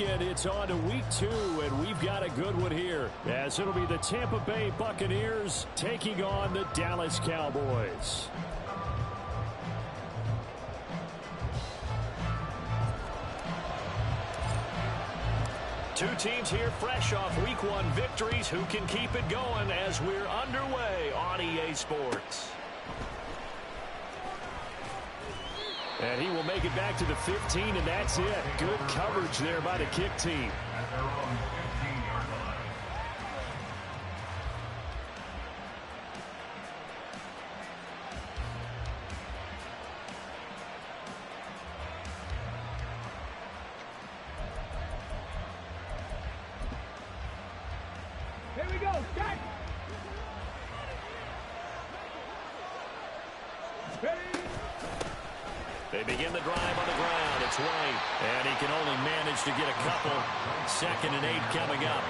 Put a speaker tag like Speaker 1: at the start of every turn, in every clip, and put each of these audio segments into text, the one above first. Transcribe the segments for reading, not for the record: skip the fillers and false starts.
Speaker 1: weekend, it's on to week 2, and we've got a good one here, as it'll be the Tampa Bay Buccaneers taking on the Dallas Cowboys. Two teams here fresh off week 1 victories. Who can keep it going as we're underway on EA Sports? And he will make it back to the 15, and that's it. Good coverage there by the kick team.
Speaker 2: Here we go, start!
Speaker 1: They begin the drive on the ground. It's White, and he can only manage to get a couple. 2nd and 8 coming up.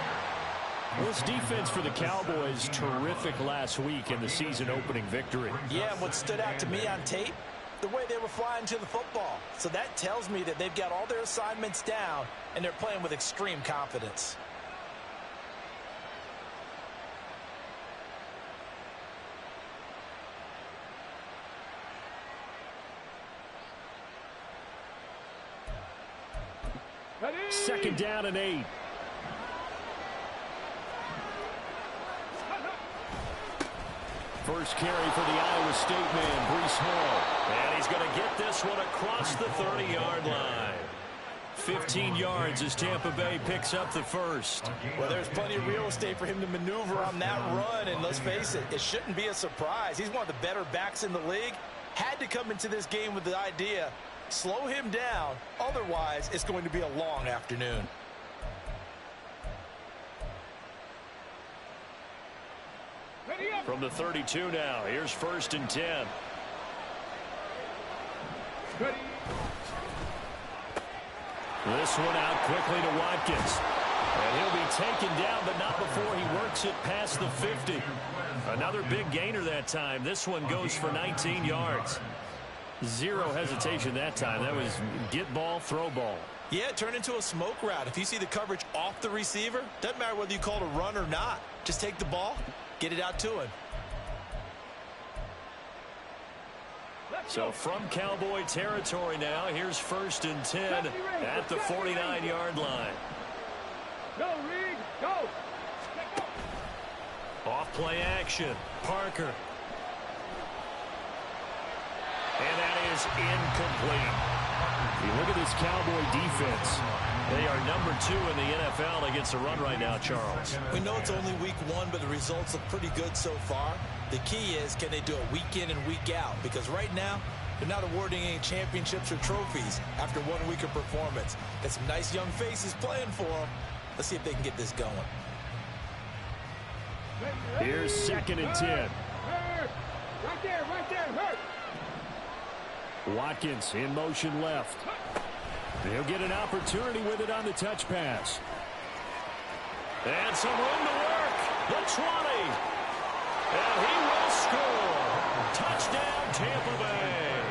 Speaker 1: This defense for the Cowboys, terrific last week in the season-opening victory.
Speaker 3: Yeah, and what stood out to me on tape, the way they were flying to the football. So that tells me that they've got all their assignments down, and they're playing with extreme confidence.
Speaker 2: Ready?
Speaker 1: 2nd down and 8. First carry for the Iowa State man, Breece Hall. And he's going to get this one across the 30-yard line. 15 yards as Tampa Bay picks up the first.
Speaker 3: Well, there's plenty of real estate for him to maneuver on that run, and let's face it, it shouldn't be a surprise. He's one of the better backs in the league. Had to come into this game with the idea, slow him down, otherwise it's going to be a long afternoon.
Speaker 1: From the 32 now, here's 1st and 10.
Speaker 2: Ready?
Speaker 1: This one out quickly to Watkins. And he'll be taken down, but not before he works it past the 50. Another big gainer that time. This one goes for 19 yards. Zero hesitation that time. That was get ball, throw ball.
Speaker 3: Yeah, it turned into a smoke route. If you see the coverage off the receiver, doesn't matter whether you call it a run or not. Just take the ball, get it out to him.
Speaker 1: So from Cowboy territory now, here's 1st and 10 at the 49-yard line.
Speaker 2: Go, Reed, go!
Speaker 1: Off play action, Parker. And that is incomplete. You look at this Cowboy defense. They are number 2 in the NFL against the run right now, Charles.
Speaker 3: We know it's only week 1, but the results look pretty good so far. The key is, can they do it week in and week out? Because right now, they're not awarding any championships or trophies after 1 week of performance. Got some nice young faces playing for them. Let's see if they can get this going.
Speaker 1: Here's 2nd and 10.
Speaker 2: Hurt! Right there, hurt!
Speaker 1: Watkins in motion left. He'll get an opportunity with it on the touch pass. And some room to work. The 20. And he will score. Touchdown, Tampa Bay.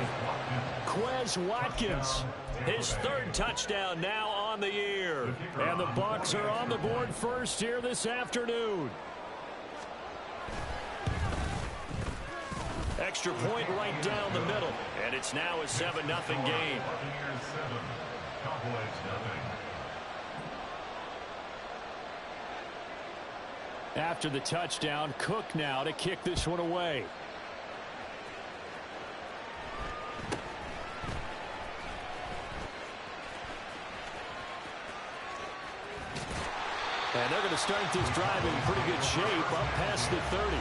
Speaker 1: Quez Watkins. His 3rd touchdown now on the year. And the Bucs are on the board first here this afternoon. Extra point right down the middle. And it's now a 7-0 game. After the touchdown, Cook now to kick this one away. And they're going to start this drive in pretty good shape up past the 30.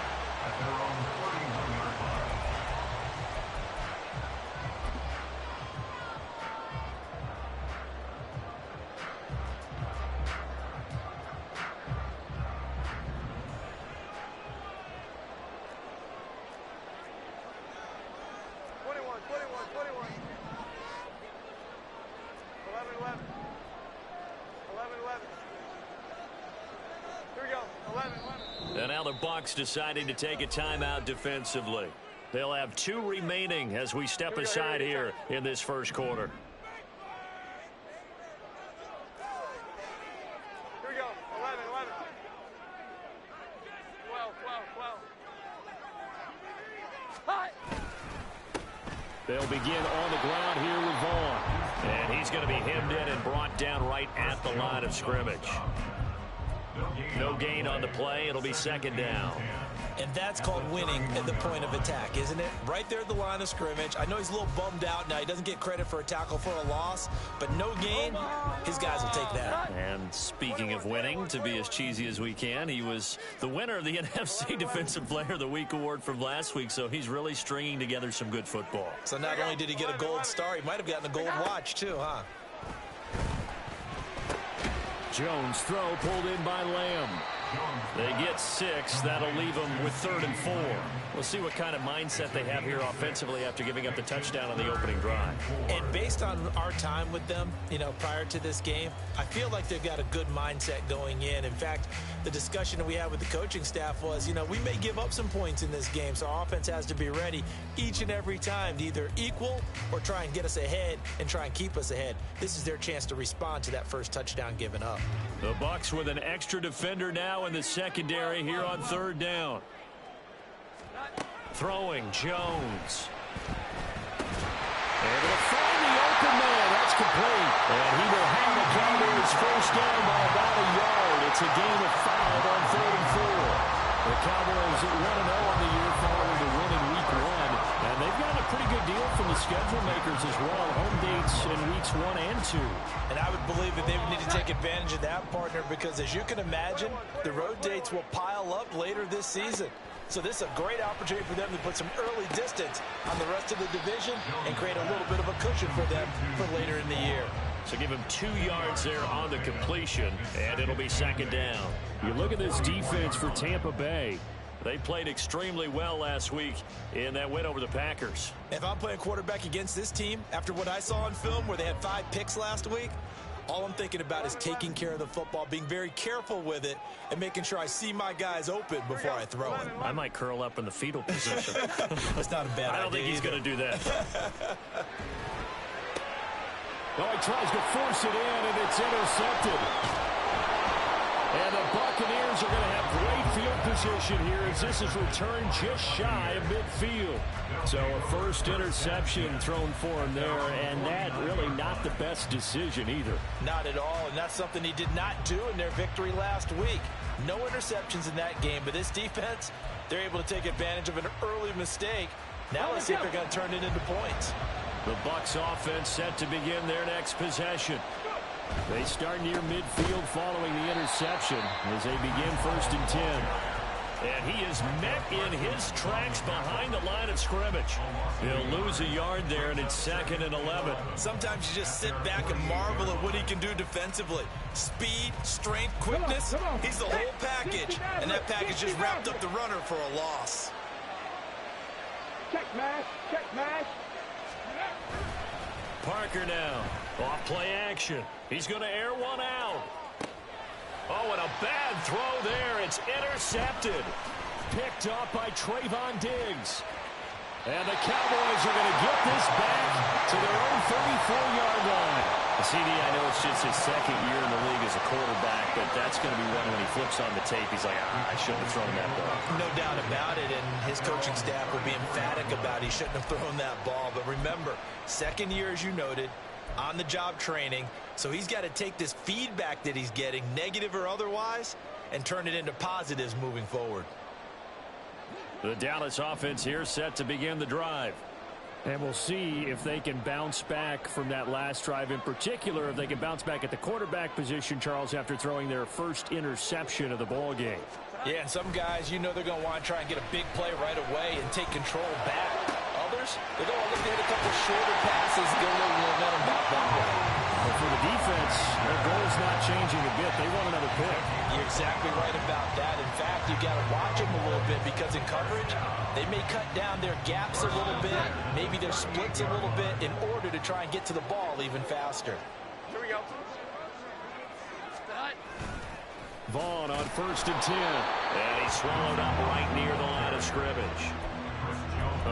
Speaker 1: And now the Bucs deciding to take a timeout defensively. They'll have 2 remaining as we step aside here in this first quarter. They'll begin on the ground here with Vaughn. And he's going to be hemmed in and brought down right at the line of scrimmage. No gain on the play. It'll be second down.
Speaker 3: And that's called winning at the point of attack, isn't it? Right there at the line of scrimmage. I know he's a little bummed out now. He doesn't get credit for a tackle for a loss, but no gain, his guys will take that.
Speaker 1: And speaking of winning, to be as cheesy as we can, he was the winner of the NFC Defensive Player of the Week award from last week, so he's really stringing together some good football.
Speaker 3: So not only did he get a gold star, he might have gotten a gold watch too, huh?
Speaker 1: Jones throw pulled in by Lamb. They get 6. That'll leave them with 3rd and 4. We'll see what kind of mindset they have here offensively after giving up the touchdown on the opening drive.
Speaker 3: And based on our time with them, prior to this game, I feel like they've got a good mindset going in. In fact, the discussion that we had with the coaching staff was, we may give up some points in this game, so our offense has to be ready each and every time to either equal or try and get us ahead and try and keep us ahead. This is their chance to respond to that first touchdown given up.
Speaker 1: The Bucs with an extra defender now in the secondary here on 3rd down. Throwing Jones. And they'll find the open man. That's complete. And he will have the Cowboys first down by about a yard. It's a game of 5 on 3rd and 4. The Cowboys 1-0 on the year following the win in week 1. And they've gotten a pretty good deal from the schedule makers as well. Home dates in weeks 1 and 2.
Speaker 3: And I would believe that they would need to take advantage of that, partner, because as you can imagine, the road dates will pile up later this season. So this is a great opportunity for them to put some early distance on the rest of the division and create a little bit of a cushion for them for later in the year.
Speaker 1: So give him 2 yards there on the completion, and it'll be second down. You look at this defense for Tampa Bay. They played extremely well last week in that win over the Packers.
Speaker 3: If I'm playing quarterback against this team, after what I saw on film where they had 5 picks last week, all I'm thinking about is taking care of the football, being very careful with it, and making sure I see my guys open before I throw it.
Speaker 1: I might curl up in the fetal position.
Speaker 3: That's not a bad idea.
Speaker 1: I don't think he's going to do that. Oh, he tries to force it in, and it's intercepted. And the Buccaneers are going to have great field position here as this is returned just shy of midfield. So a first interception thrown for him there, and that really not the best decision either.
Speaker 3: Not at all, and that's something he did not do in their victory last week. No interceptions in that game, but this defense, they're able to take advantage of an early mistake. Now let's see if they're going to turn it into points.
Speaker 1: The Bucs offense set to begin their next possession. They start near midfield following the interception as they begin 1st and 10. And he is met in his tracks behind the line of scrimmage. He'll lose a yard there, and it's 2nd and 11.
Speaker 3: Sometimes you just sit back and marvel at what he can do defensively. Speed, strength, quickness, he's the whole package. And that package just wrapped up the runner for a loss.
Speaker 2: Check mash, check mash.
Speaker 1: Parker now. Off play action. He's going to air one out. Oh, and a bad throw there. It's intercepted. Picked up by Trayvon Diggs. And the Cowboys are going to get this back to their own 34-yard line. CD, I know it's just his 2nd year in the league as a quarterback, but that's going to be one when he flips on the tape. He's like, I shouldn't have thrown that ball.
Speaker 3: No doubt about it, and his coaching staff will be emphatic about he shouldn't have thrown that ball. But remember, 2nd year, as you noted, on-the-job training. So he's got to take this feedback that he's getting, negative or otherwise, and turn it into positives moving forward.
Speaker 1: The Dallas offense here set to begin the drive. And we'll see if they can bounce back from that last drive in particular, if they can bounce back at the quarterback position, Charles, after throwing their first interception of the ball game.
Speaker 3: Yeah, and some guys, they're going to want to try and get a big play right away and take control back. Others, they're going to look to hit a couple shorter passes and get a little momentum back that way.
Speaker 1: But for the defense, their goal is not changing a bit. They want another pick.
Speaker 3: You're exactly right about that. In fact, you've got to watch them a little bit because in coverage, they may cut down their gaps a little bit, maybe their splits a little bit in order to try and get to the ball even faster.
Speaker 2: Here we go.
Speaker 1: Vaughn on 1st and 10. And he's swallowed up right near the line of scrimmage.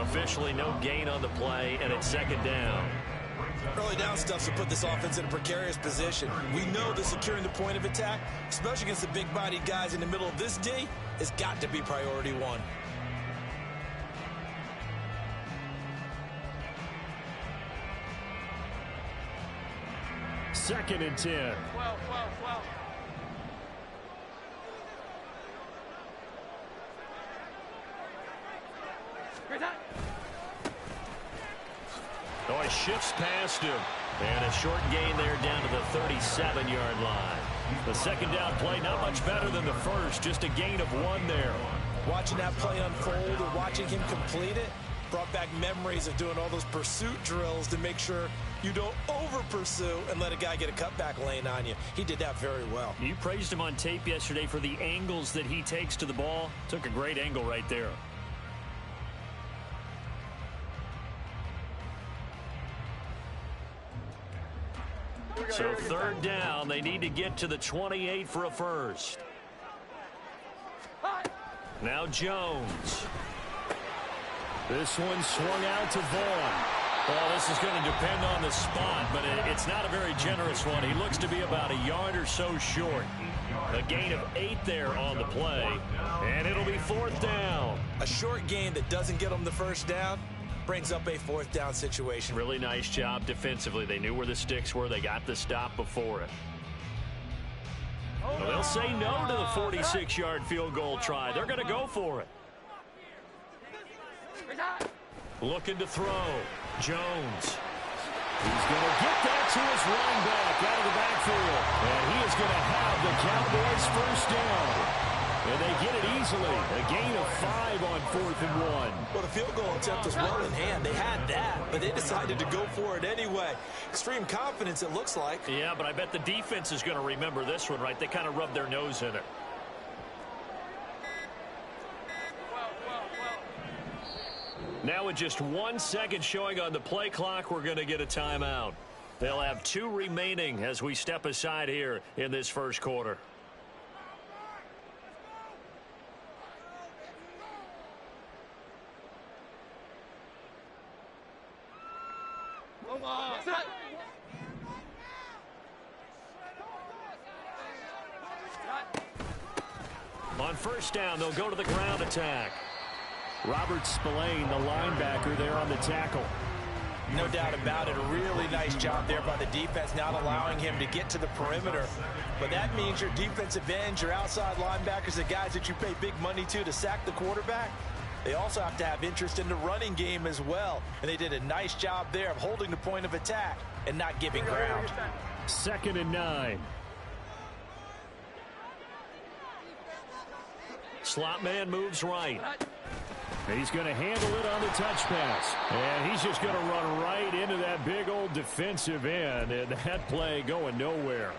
Speaker 1: Officially no gain on the play, and it's 2nd down.
Speaker 3: Early down stuff to put this offense in a precarious position. We know that securing the point of attack, especially against the big-bodied guys in the middle of this D, has got to be priority 1.
Speaker 1: 2nd and 10.
Speaker 2: Well.
Speaker 1: Oh, he shifts past him. And a short gain there down to the 37-yard line. The 2nd down play, not much better than the first, just a gain of 1 there.
Speaker 3: Watching that play unfold and watching him complete it brought back memories of doing all those pursuit drills to make sure you don't over-pursue and let a guy get a cutback lane on you. He did that very well.
Speaker 1: You praised him on tape yesterday for the angles that he takes to the ball. Took a great angle right there. So 3rd down, they need to get to the 28 for a first. Now Jones. This one swung out to Vaughn. Well, this is going to depend on the spot, but it's not a very generous one. He looks to be about a yard or so short. A gain of 8 there on the play, and it'll be 4th down.
Speaker 3: A short gain that doesn't get him the first down brings up a 4th down situation.
Speaker 1: Really nice job defensively. They knew where the sticks were. They got the stop before it. Well, they'll say no to the 46-yard field goal try. They're going to go for it. Looking to throw. Jones. He's going to get that to his running back out of the backfield. And he is going to have the Cowboys first down. And they get it easily. A gain of 5 on 4th and 1.
Speaker 3: Well, the field goal attempt was well in hand. They had that, but they decided to go for it anyway. Extreme confidence, it looks like.
Speaker 1: Yeah, but I bet the defense is going to remember this one, right? They kind of rubbed their nose in it. Now with just 1 second showing on the play clock, we're going to get a timeout. They'll have 2 remaining as we step aside here in this first quarter. On first down, they'll go to the ground attack. Robert Spillane, the linebacker, there on the tackle.
Speaker 3: No doubt about it. A really nice job there by the defense, not allowing him to get to the perimeter. But that means your defensive ends, your outside linebackers, the guys that you pay big money to sack the quarterback, they also have to have interest in the running game as well. And they did a nice job there of holding the point of attack and not giving ground.
Speaker 1: 2nd and 9. Slot man moves right. He's going to handle it on the touch pass. And he's just going to run right into that big old defensive end. And that play going nowhere.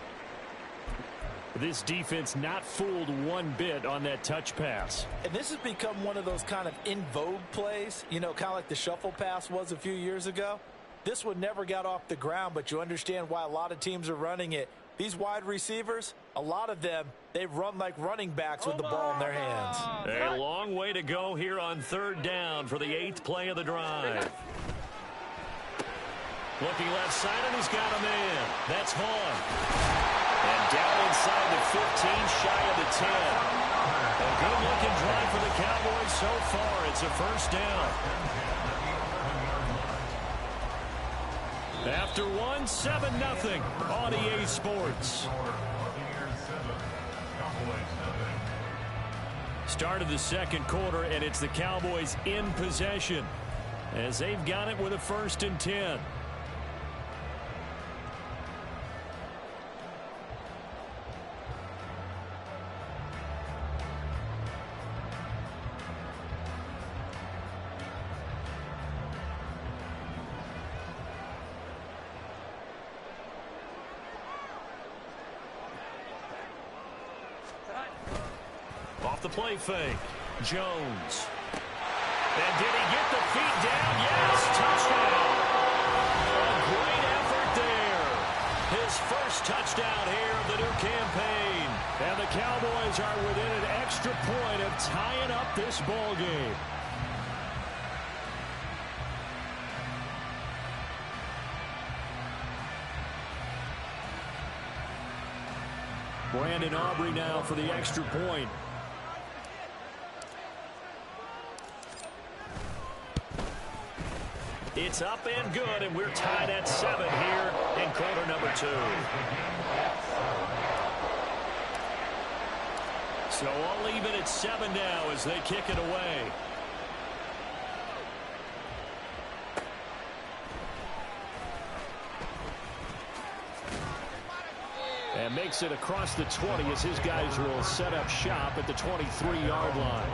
Speaker 1: This defense not fooled one bit on that touch pass.
Speaker 3: And this has become one of those kind of in vogue plays, you know, kind of like the shuffle pass was a few years ago. This one never got off the ground, but you understand why a lot of teams are running it. These wide receivers, a lot of them, they run like running backs with the ball in their hands.
Speaker 1: A long way to go here on 3rd down for the 8th play of the drive. Looking left side, and he's got a man. That's Vaughn. And down inside the 15, shy of the 10. A good-looking drive for the Cowboys so far. It's a first down. After 1, 7-0 on EA Sports. Start of the second quarter, and it's the Cowboys in possession as they've got it with a 1st and 10. Off the play fake. Jones. And did he get the feet down? Yes, touchdown. A great effort there. His first touchdown here of the new campaign. And the Cowboys are within an extra point of tying up this ball game. Brandon Aubrey now for the extra point. It's up and good, and we're tied at 7 here in quarter number 2. So all even at 7 now as they kick it away. And makes it across the 20 as his guys will set up shop at the 23-yard line.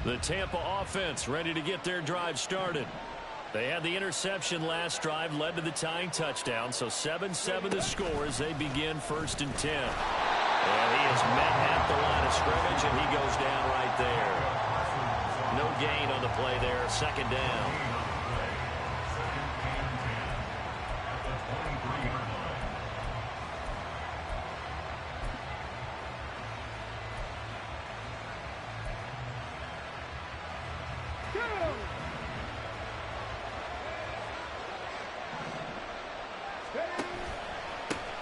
Speaker 1: The Tampa offense ready to get their drive started. They had the interception last drive, led to the tying touchdown, so 7-7 the score as they begin 1st and 10. And he is met at the line of scrimmage, and he goes down right there. No gain on the play there, 2nd down.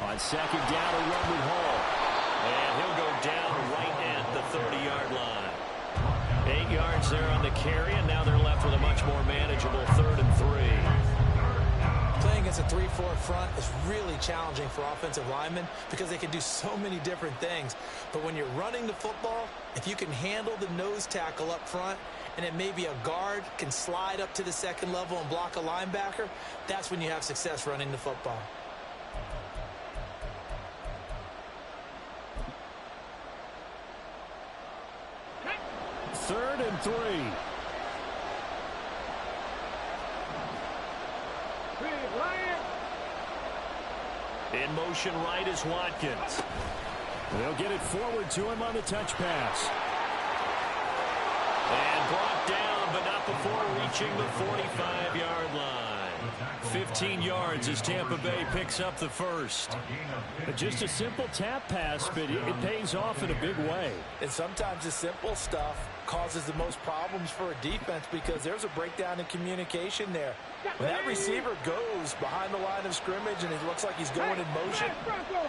Speaker 1: On 2nd down, a run with Hall. And he'll go down right at the 30-yard line. 8 yards there on the carry, and now they're left with a much more manageable 3rd and 3.
Speaker 3: Playing against a 3-4 front is really challenging for offensive linemen because they can do so many different things. But when you're running the football, if you can handle the nose tackle up front, and then maybe a guard can slide up to the 2nd level and block a linebacker, that's when you have success running the football.
Speaker 1: 3rd and 3. In motion right is Watkins. They'll get it forward to him on the touch pass. And brought down, but not before reaching the 45-yard line. 15 yards as Tampa Bay picks up the first. Just a simple tap pass, but it pays off in a big way.
Speaker 3: And sometimes the simple stuff causes the most problems for a defense because there's a breakdown in communication there. When that receiver goes behind the line of scrimmage and it looks like he's going in motion,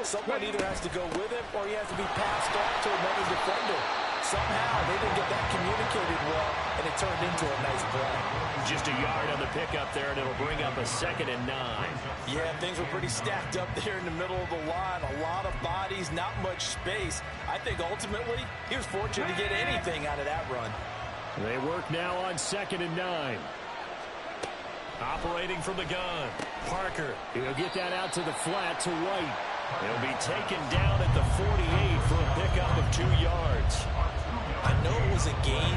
Speaker 3: someone either has to go with him or he has to be passed off to another defender. Somehow they didn't get that communicated well, and it turned into a nice play.
Speaker 1: Just a yard on the pickup there, and it'll bring up a 2nd and 9.
Speaker 3: Yeah, things were pretty stacked up there in the middle of the line. A lot of bodies, not much space. I think ultimately he was fortunate to get anything out of that run.
Speaker 1: They work now on 2nd and 9. Operating from the gun. Parker, he'll get that out to the flat to White. He'll be taken down at the 48 for a pickup of 2 yards.
Speaker 3: I know it was a gain,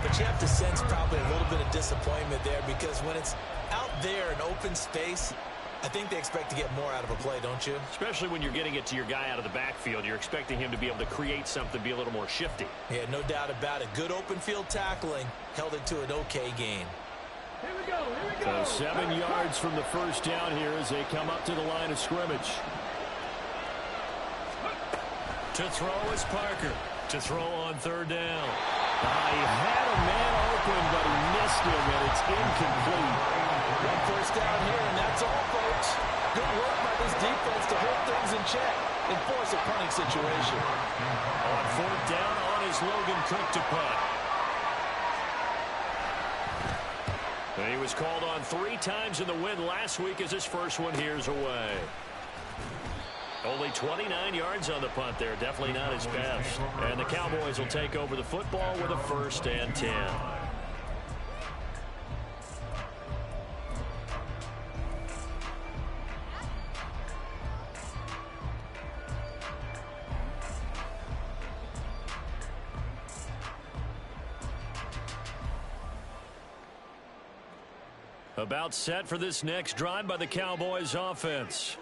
Speaker 3: but you have to sense probably a little bit of disappointment there because when it's out there in open space, I think they expect to get more out of a play, don't you?
Speaker 1: Especially when you're getting it to your guy out of the backfield. You're expecting him to be able to create something, be a little more shifty.
Speaker 3: Yeah, no doubt about it. Good open field tackling held it to an okay gain.
Speaker 2: Here we go, here we go.
Speaker 1: So 7 yards from the first down here as they come up to the line of scrimmage. To throw is Parker. To throw on 3rd down. He had a man open, but he missed him, and it's incomplete.
Speaker 3: One first down here, and that's all, folks. Good work by this defense to hold things in check and force a punting situation.
Speaker 1: On 4th down, on is Logan Cook to punt. And he was called on 3 times in the win last week as his first one here's away. Only 29 yards on the punt there. Definitely not his best. And the Cowboys will take over the football with a 1st and 10. About set for this next drive by the Cowboys offense.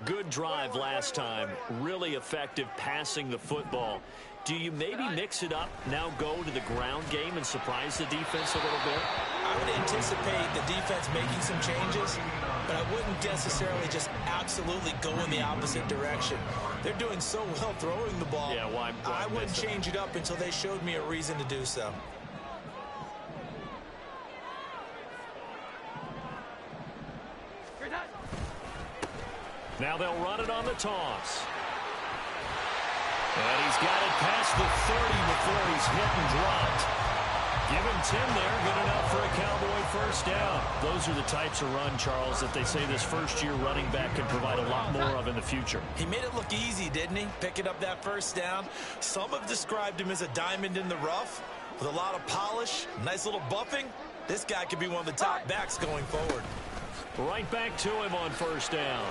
Speaker 1: Good drive last time. Really effective passing the football. Do you maybe mix it up, now go to the ground game and surprise the defense a little bit?
Speaker 3: I would anticipate the defense making some changes, but I wouldn't necessarily just absolutely go in the opposite direction. They're doing so well throwing the ball.
Speaker 1: Yeah, why
Speaker 3: I wouldn't change it up until they showed me a reason to do so.
Speaker 1: Now they'll run it on the toss. And he's got it past the 30 before he's hit and dropped. Give him 10 there, good enough for a Cowboy first down. Those are the types of run, Charles, that they say this first-year running back can provide a lot more of in the future.
Speaker 3: He made it look easy, didn't he? Picking up that first down. Some have described him as a diamond in the rough with a lot of polish, nice little buffing. This guy could be one of the top backs going forward.
Speaker 1: Right back to him on first down.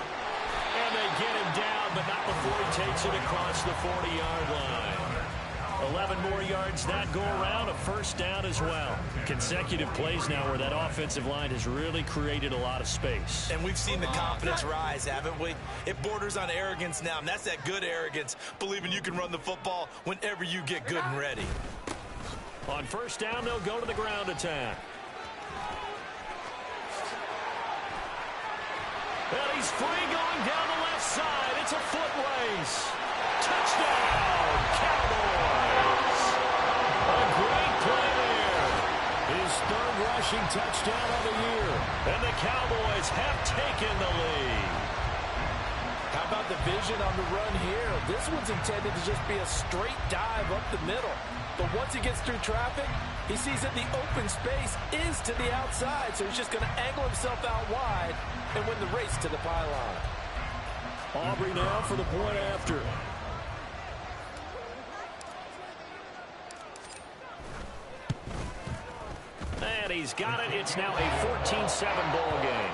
Speaker 1: And they get him down, but not before he takes it across the 40-yard line. 11 more yards that go around, a first down as well. Consecutive plays now where that offensive line has really created a lot of space.
Speaker 3: And we've seen the confidence rise, haven't we? It borders on arrogance now, and that's that good arrogance, believing you can run the football whenever you get good and ready.
Speaker 1: On first down, they'll go to the ground attack. And he's free going down the left side. It's a foot race. Touchdown, Cowboys. A great play there. His third rushing touchdown of the year. And the Cowboys have taken the lead.
Speaker 2: How about the vision on the run here? This one's intended to just be a straight dive up the middle. But once he gets through traffic, he sees that the open space is to the outside, so he's just going to angle himself out wide and win the race to the pylon.
Speaker 1: Aubrey now for the point after. And he's got it. It's now a 14-7 ball game.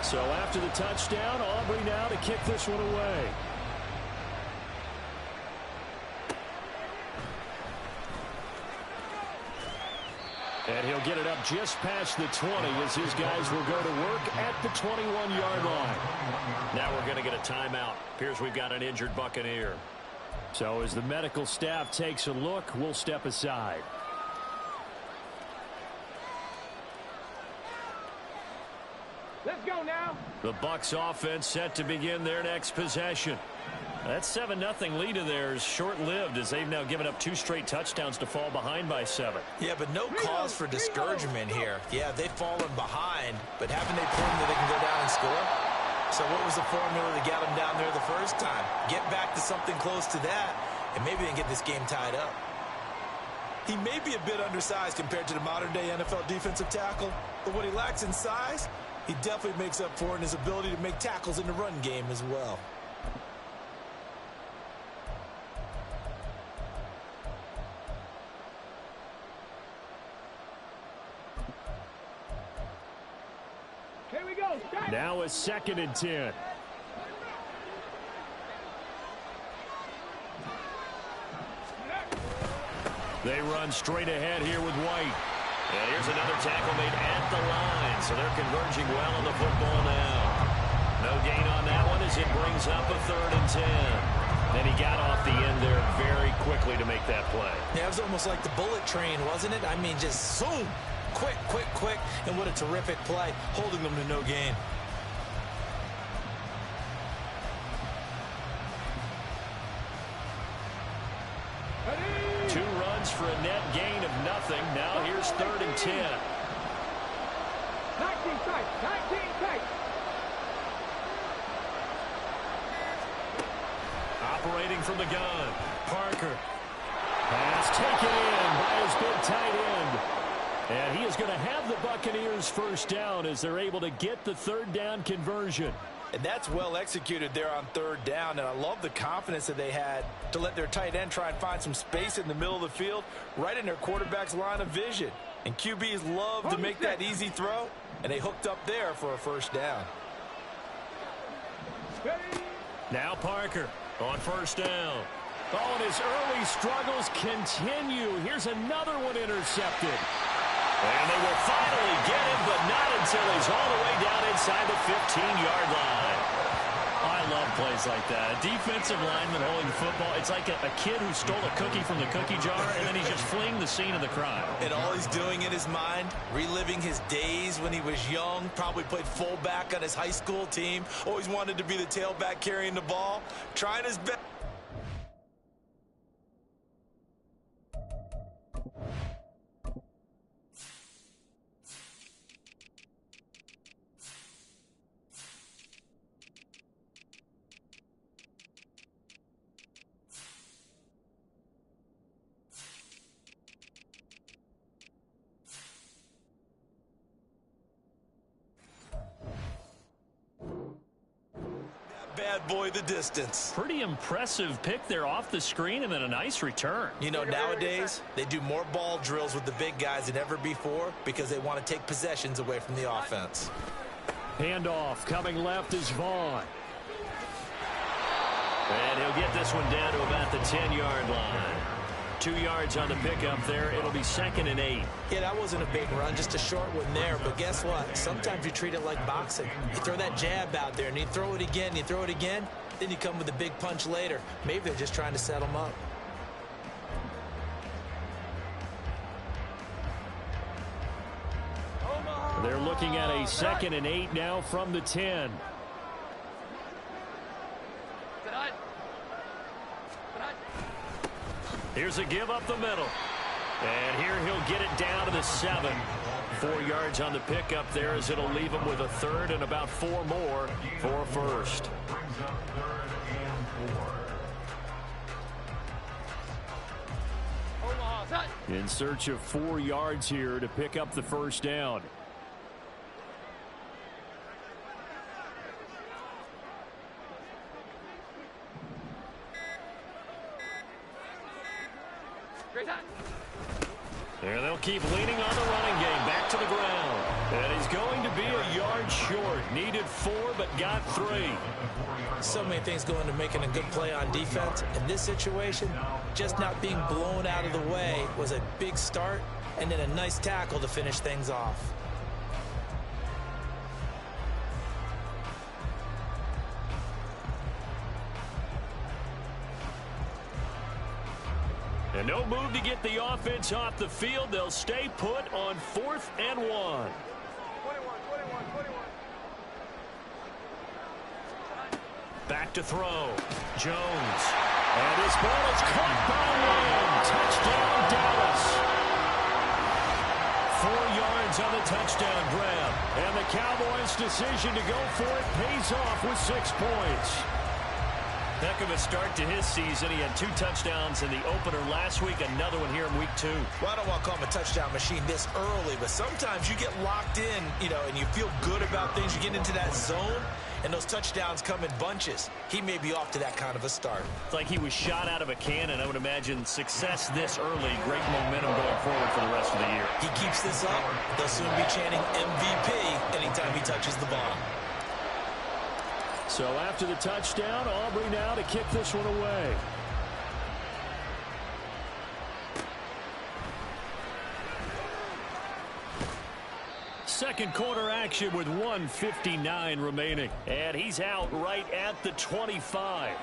Speaker 1: So after the touchdown, Aubrey now to kick this one away. And he'll get it up just past the 20 as his guys will go to work at the 21-yard line. Now we're going to get a timeout. Appears we've got an injured Buccaneer. So as the medical staff takes a look, we'll step aside.
Speaker 2: Let's go now.
Speaker 1: The Bucs offense set to begin their next possession. That 7-0 lead of theirs short-lived as they've now given up 2 straight touchdowns to fall behind by 7.
Speaker 3: Yeah, but no cause for discouragement here. Yeah, they've fallen behind, but haven't they proven that they can go down and score? So what was the formula that got them down there the first time? Get back to something close to that, and maybe they can get this game tied up. He may be a bit undersized compared to the modern-day NFL defensive tackle, but what he lacks in size, he definitely makes up for in his ability to make tackles in the run game as well.
Speaker 2: Here we go.
Speaker 1: Now a 2nd and 10. They run straight ahead here with White. And here's another tackle made at the line. So they're converging well on the football now. No gain on that one as it brings up a 3rd and 10. And he got off the end there very quickly to make that play.
Speaker 3: Yeah, it was almost like the bullet train, wasn't it? I mean, just zoom. Quick, quick, quick. And what a terrific play, holding them to no gain.
Speaker 1: Two runs for a net gain of nothing. Now here's 3rd and 10.
Speaker 2: 19 tight. 19 tight.
Speaker 1: Operating from the gun, Parker. Pass taken in by his big tight end. And he is going to have the Buccaneers first down as they're able to get the 3rd down conversion.
Speaker 2: And that's well executed there on 3rd down. And I love the confidence that they had to let their tight end try and find some space in the middle of the field, right in their quarterback's line of vision. And QBs love to make that easy throw, and they hooked up there for a first down.
Speaker 1: Now Parker on first down. Oh, and his early struggles continue. Here's another one intercepted. And they will finally get him, but not until he's all the way down inside the 15-yard line. I love plays like that. A defensive lineman holding the football. It's like a kid who stole a cookie from the cookie jar, and then he's just fleeing the scene of the crime.
Speaker 3: And all he's doing in his mind, reliving his days when he was young, probably played fullback on his high school team, always wanted to be the tailback carrying the ball, trying his best. Bad boy the distance.
Speaker 1: Pretty impressive pick there off the screen and then a nice return.
Speaker 3: You know, nowadays, they do more ball drills with the big guys than ever before because they want to take possessions away from the offense.
Speaker 1: Handoff coming left is Vaughn. And he'll get this one down to about the 10-yard line. 2 yards on the pickup there. It'll be 2nd and 8.
Speaker 3: Yeah, that wasn't a big run, just a short one there. But guess what? Sometimes you treat it like boxing. You throw that jab out there, and you throw it again, you throw it again, then you come with a big punch later. Maybe they're just trying to set them up.
Speaker 1: They're looking at a 2nd and 8 now from the 10. Here's a give up the middle. And here he'll get it down to the 7. 4 yards on the pickup there as it'll leave him with a 3rd and about 4 more for first. In search of 4 yards here to pick up the first down. There they'll keep leaning on the running game. Back to the ground. And he's going to be a yard short. Needed 4, but got 3.
Speaker 3: So many things go into making a good play on defense. In this situation, just not being blown out of the way was a big start, and then a nice tackle to finish things off.
Speaker 1: And no move to get the offense off the field. They'll stay put on 4th and 1. 21. Back to throw. Jones. And his ball is caught by Lamb. Touchdown, Dallas. 4 yards on the touchdown grab. And the Cowboys' decision to go for it pays off with 6 points. Heck of a start to his season. He had 2 touchdowns in the opener last week, another one here in week 2.
Speaker 3: Well, I don't want to call him a touchdown machine this early, but sometimes you get locked in, and you feel good about things. You get into that zone, and those touchdowns come in bunches. He may be off to that kind of a start.
Speaker 1: It's like he was shot out of a cannon. I would imagine success this early, great momentum going forward for the rest of the year.
Speaker 3: He keeps this up, they'll soon be chanting MVP anytime he touches the ball.
Speaker 1: So after the touchdown, Aubrey now to kick this one away. Second quarter action with 1:59 remaining. And he's out right at the 25.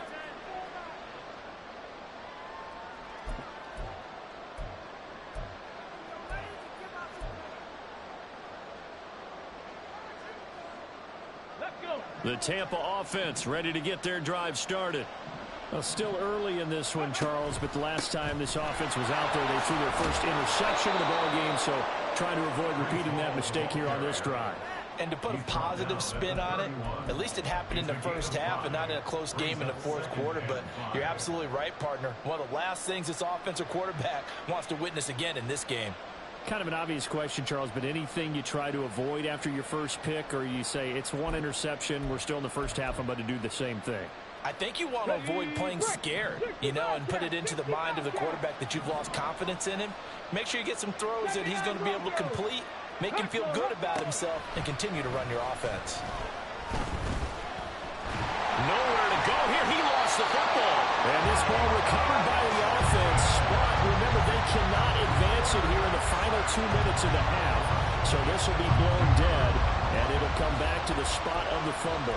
Speaker 1: The Tampa offense ready to get their drive started. Well, still early in this one, Charles, but the last time this offense was out there, they threw their first interception of the ball game, so trying to avoid repeating that mistake here on this drive.
Speaker 2: And to put a positive spin on it, at least it happened in the first half and not in a close game in the fourth quarter. But you're absolutely right, partner. One of the last things this offensive quarterback wants to witness again in this game.
Speaker 1: Kind of an obvious question, Charles, but anything you try to avoid after your first pick, or you say it's 1 interception, we're still in the first half, I'm about to do the same thing?
Speaker 2: I think you want to avoid playing scared, and put it into the mind of the quarterback that you've lost confidence in him. Make sure you get some throws that he's going to be able to complete, make him feel good about himself, and continue to run your offense.
Speaker 1: Nowhere to go here. He lost the football. And this ball recovered by the offense, but remember, they cannot advance it here in the final 2 minutes of the half. So this will be blown dead, and it'll come back to the spot of the fumble.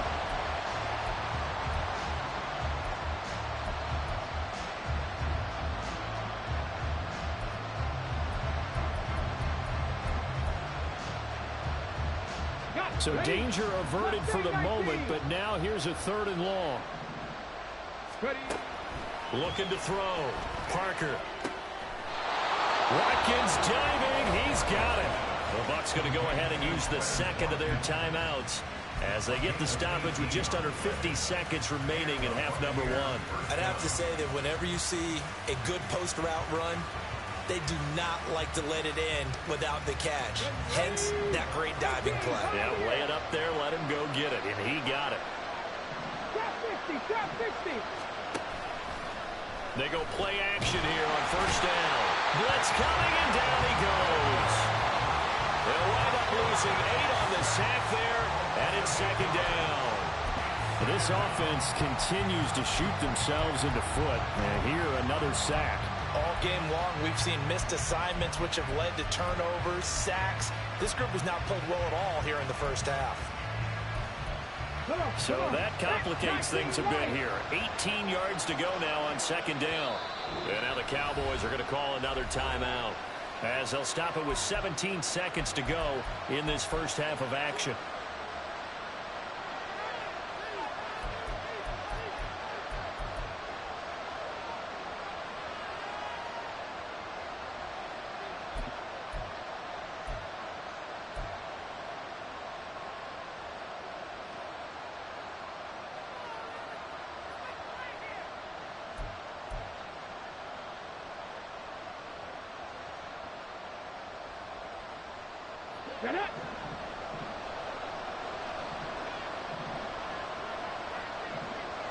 Speaker 1: So danger averted for the moment, but now here's a 3rd and long. Looking to throw. Parker. Watkins diving. He's got it. The Bucs going to go ahead and use the second of their timeouts as they get the stoppage with just under 50 seconds remaining in half number 1.
Speaker 3: I'd have to say that whenever you see a good post route run, they do not like to let it end without the catch. Hence, that great diving play.
Speaker 1: Yeah, lay it up there, let him go get it, and he got it.
Speaker 4: Stop 50.
Speaker 1: They go play action here on 1st down. Blitz coming, and down he goes. They'll wind up losing 8 on the sack there, and it's 2nd down. This offense continues to shoot themselves in the foot, and here another sack.
Speaker 2: All game long, we've seen missed assignments, which have led to turnovers, sacks. This group has not played well at all here in the first half.
Speaker 1: So that complicates things a bit here. 18 yards to go now on 2nd down. And now the Cowboys are going to call another timeout, as they'll stop it with 17 seconds to go in this first half of action.
Speaker 4: Get it.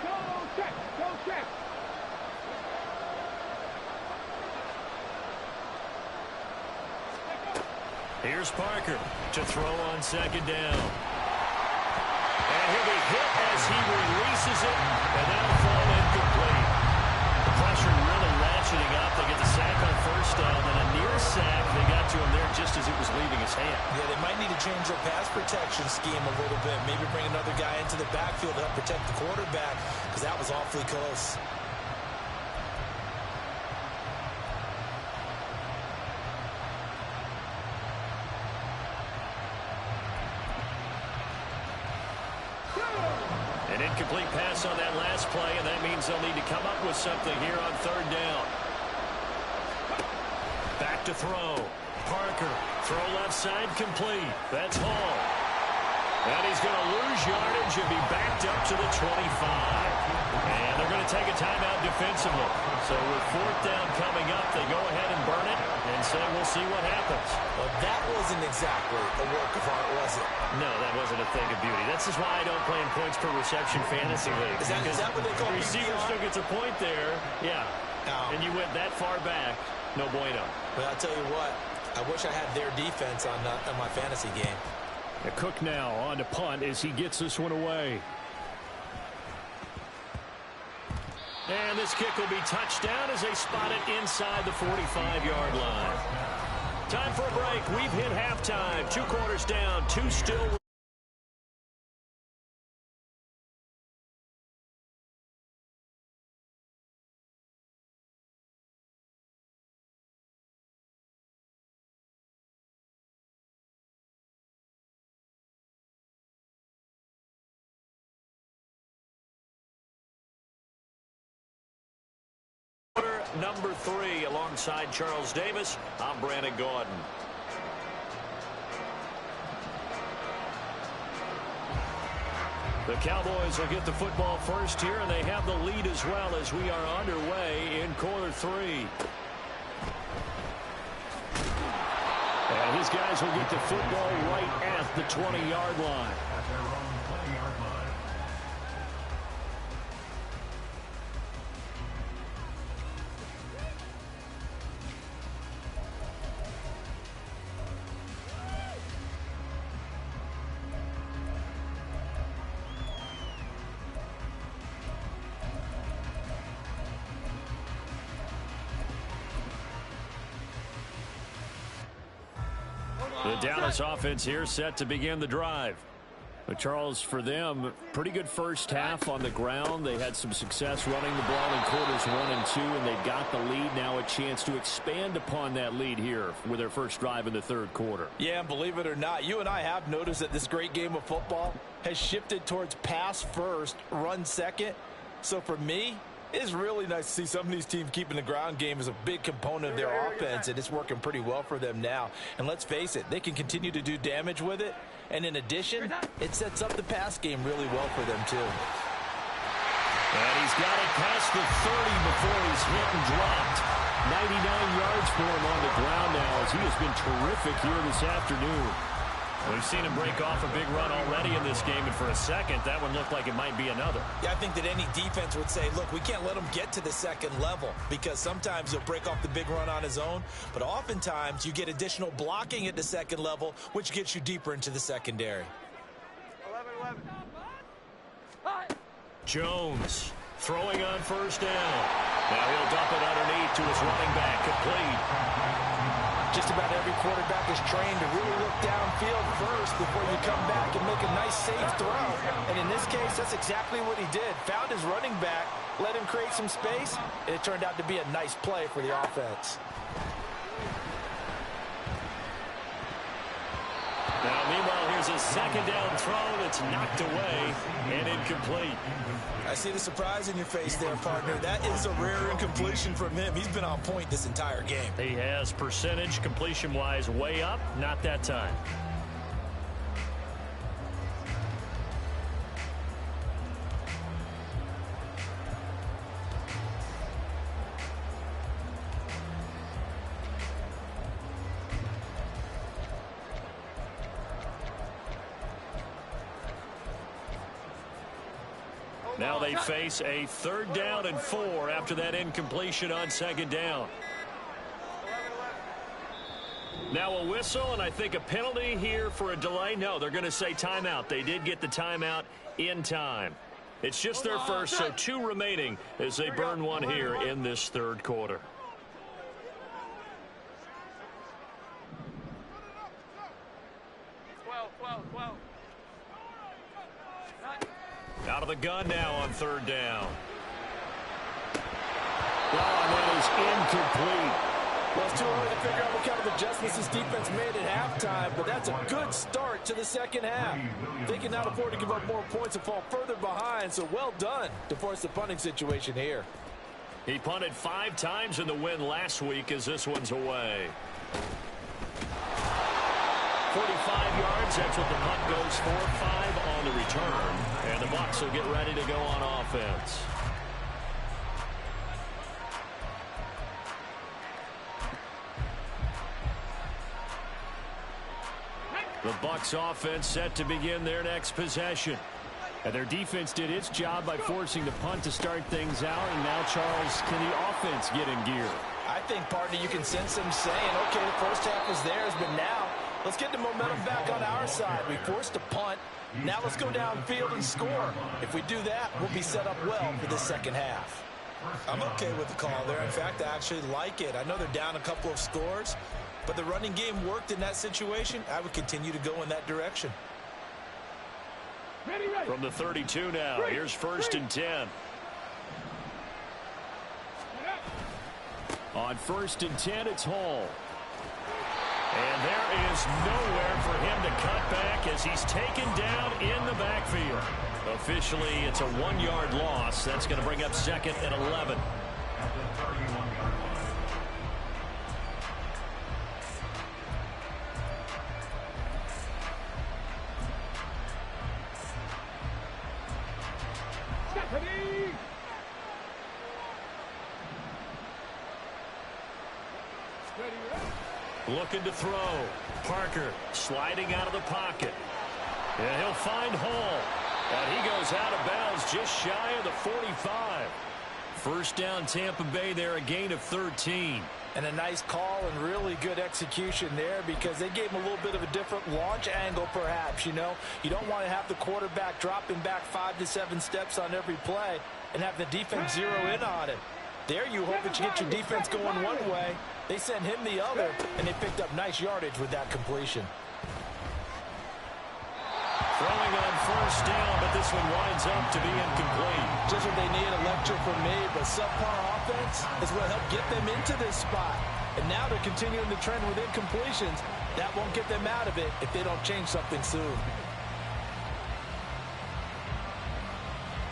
Speaker 4: Go check.
Speaker 1: Here's Parker to throw on 2nd down. And he'll be hit as he releases it, and that'll fall incomplete. The pressure really ratcheting up. They get the sack on 1st down, and a near sack. They got to him there just as it was leaving his hand.
Speaker 3: Yeah, they might need to change their pass protection scheme a little bit. Maybe bring another guy into the backfield to help protect the quarterback, because that was awfully close.
Speaker 1: An incomplete pass on that last play, and that means they'll need to come up with something here on 3rd down. Back to throw. Parker, throw left side, complete. That's Hall. And he's going to lose yardage and be backed up to the 25. And they're going to take a timeout defensively. So with 4th down coming up, they go ahead and burn it and say we'll see what happens.
Speaker 3: Well, that wasn't exactly a work of art, was it?
Speaker 1: No, that wasn't a thing of beauty. That's just why I don't play in points per reception fantasy league.
Speaker 3: Is that what they call
Speaker 1: the receiver
Speaker 3: PPR?
Speaker 1: still gets a point there. Yeah.
Speaker 3: No.
Speaker 1: And you went that far back. No bueno.
Speaker 3: But I'll tell you what, I wish I had their defense on my fantasy game.
Speaker 1: Cook now on to punt as he gets this one away. And this kick will be touchdown as they spot it inside the 45-yard line. Time for a break. We've hit halftime. 2 quarters down, 2 still. Number 3 alongside Charles Davis. I'm Brandon Gordon. The Cowboys will get the football first here, and they have the lead as well as we are underway in quarter 3. And his guys will get the football right at the 20-yard line. The Dallas offense here set to begin the drive. But Charles, for them, pretty good first half on the ground. They had some success running the ball in quarters 1 and 2, and they've got the lead. Now a chance to expand upon that lead here with their first drive in the third quarter.
Speaker 2: Yeah, and believe it or not, you and I have noticed that this great game of football has shifted towards pass first, run second. So for me, it's really nice to see some of these teams keeping the ground game as a big component of their offense, and it's working pretty well for them now. And let's face it, they can continue to do damage with it. And in addition, it sets up the pass game really well for them, too.
Speaker 1: And he's got it past the 30 before he's hit and dropped. 99 yards for him on the ground now as he has been terrific here this afternoon. We've seen him break off a big run already in this game, and for a second, that one looked like it might be another.
Speaker 3: Yeah, I think that any defense would say, look, we can't let him get to the second level because sometimes he'll break off the big run on his own, but oftentimes you get additional blocking at the second level, which gets you deeper into the secondary.
Speaker 4: 11.
Speaker 1: Jones throwing on first down. Now he'll dump it underneath to his running back, complete.
Speaker 2: Just about every quarterback is trained to really look downfield first before you come back and make a nice, safe throw. And in this case, that's exactly what he did. Found his running back, let him create some space, and it turned out to be a nice play for the offense.
Speaker 1: Now, meanwhile, here's a second down throw that's knocked away and incomplete.
Speaker 3: I see the surprise in your face there, partner. That is a rare incompletion from him. He's been on point this entire game.
Speaker 1: He has percentage completion-wise way up, not that time. Now they face a 3rd down and 4 after that incompletion on 2nd down. Now a whistle, and I think a penalty here for a delay. No, they're going to say timeout. They did get the timeout in time. It's just their first, so 2 remaining as they burn one here in this 3rd quarter. Out of the gun now on 3rd down. Oh, and that is incomplete.
Speaker 2: Well, it's too early to figure out what kind of adjustments this defense made at halftime, but that's a good start to the second half. They can not afford to give up more points and fall further behind, so well done to force the punting situation here.
Speaker 1: He punted 5 times in the win last week as this one's away. 45 yards, that's what the punt goes for. 5 on the return. And the Bucs will get ready to go on offense. The Bucs offense set to begin their next possession. And their defense did its job by forcing the punt to start things out. And now, Charles, can the offense get in gear?
Speaker 2: I think, partner, you can sense them saying, okay, the first half was theirs, but now let's get the momentum back on our side. We forced a punt. Now let's go downfield and score. If we do that, we'll be set up well for the second half.
Speaker 3: I'm okay with the call there. In fact, I actually like it. I know they're down a couple of scores, but the running game worked in that situation. I would continue to go in that direction.
Speaker 1: From the 32 now, here's 1st and 10. On 1st and 10, it's Hall. And there is nowhere for him to cut back as he's taken down in the backfield. Officially, it's a 1-yard loss. That's going to bring up 2nd and 11. Looking to throw. Parker sliding out of the pocket. And he'll find Hall. And he goes out of bounds just shy of the 45. First down Tampa Bay there, a gain of 13.
Speaker 2: And a nice call and really good execution there because they gave him a little bit of a different launch angle perhaps, you know. You don't want to have the quarterback dropping back 5 to 7 steps on every play and have the defense zero in on it. There you hope that you get your defense going one way. They sent him the other, and they picked up nice yardage with that completion.
Speaker 1: Throwing on first down, but this one winds up to be incomplete.
Speaker 2: Just what they need, a lecture from me, but subpar offense is what helped get them into this spot. And now they're continuing the trend with incompletions. That won't get them out of it if they don't change something soon.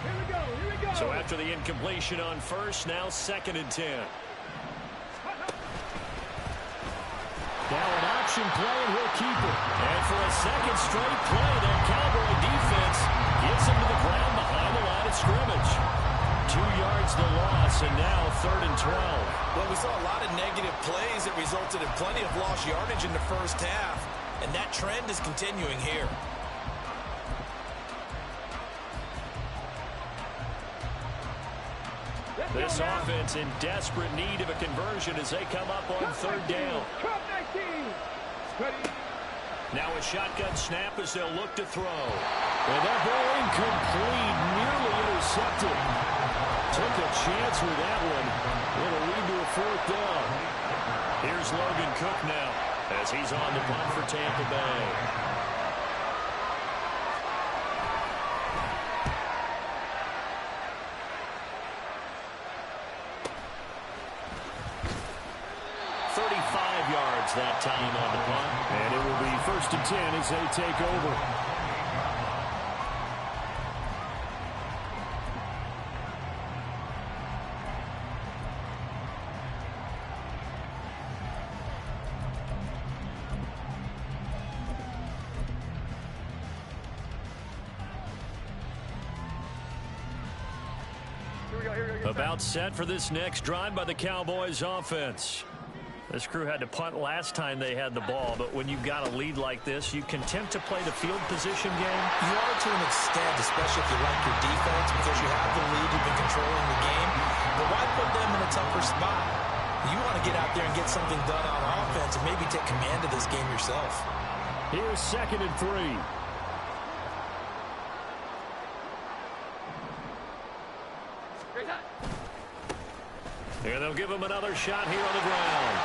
Speaker 4: Here we go, here we go.
Speaker 1: So after the incompletion on first, now 2nd and 10.
Speaker 5: Now an option play, and he'll keep it.
Speaker 1: And for a second straight play, that Cowboy defense gets him to the ground behind the line of scrimmage. 2 yards the loss, and now 3rd and 12.
Speaker 3: Well, we saw a lot of negative plays that resulted in plenty of lost yardage in the first half, and that trend is continuing here.
Speaker 1: This offense in desperate need of a conversion as they come up on 3rd down.
Speaker 4: Cut 19. Ready.
Speaker 1: Now a shotgun snap as they'll look to throw.
Speaker 5: And that ball incomplete, nearly intercepted. Took a chance with that one. It'll lead to a 4th down.
Speaker 1: Here's Logan Cook now as he's on the punt for Tampa Bay. That time on the punt.
Speaker 5: And it will be 1st and 10 as they take over.
Speaker 1: About set for this next drive by the Cowboys offense. This crew had to punt last time they had the ball, but when you've got a lead like this, you content to play the field position game?
Speaker 3: You are to an extent, especially if you like your defense, because you have the lead, you've been controlling the game. But why put them in a tougher spot? You want to get out there and get something done on offense and maybe take command of this game yourself.
Speaker 5: Here's 2nd and 3.
Speaker 1: And they'll give him another shot here on the ground.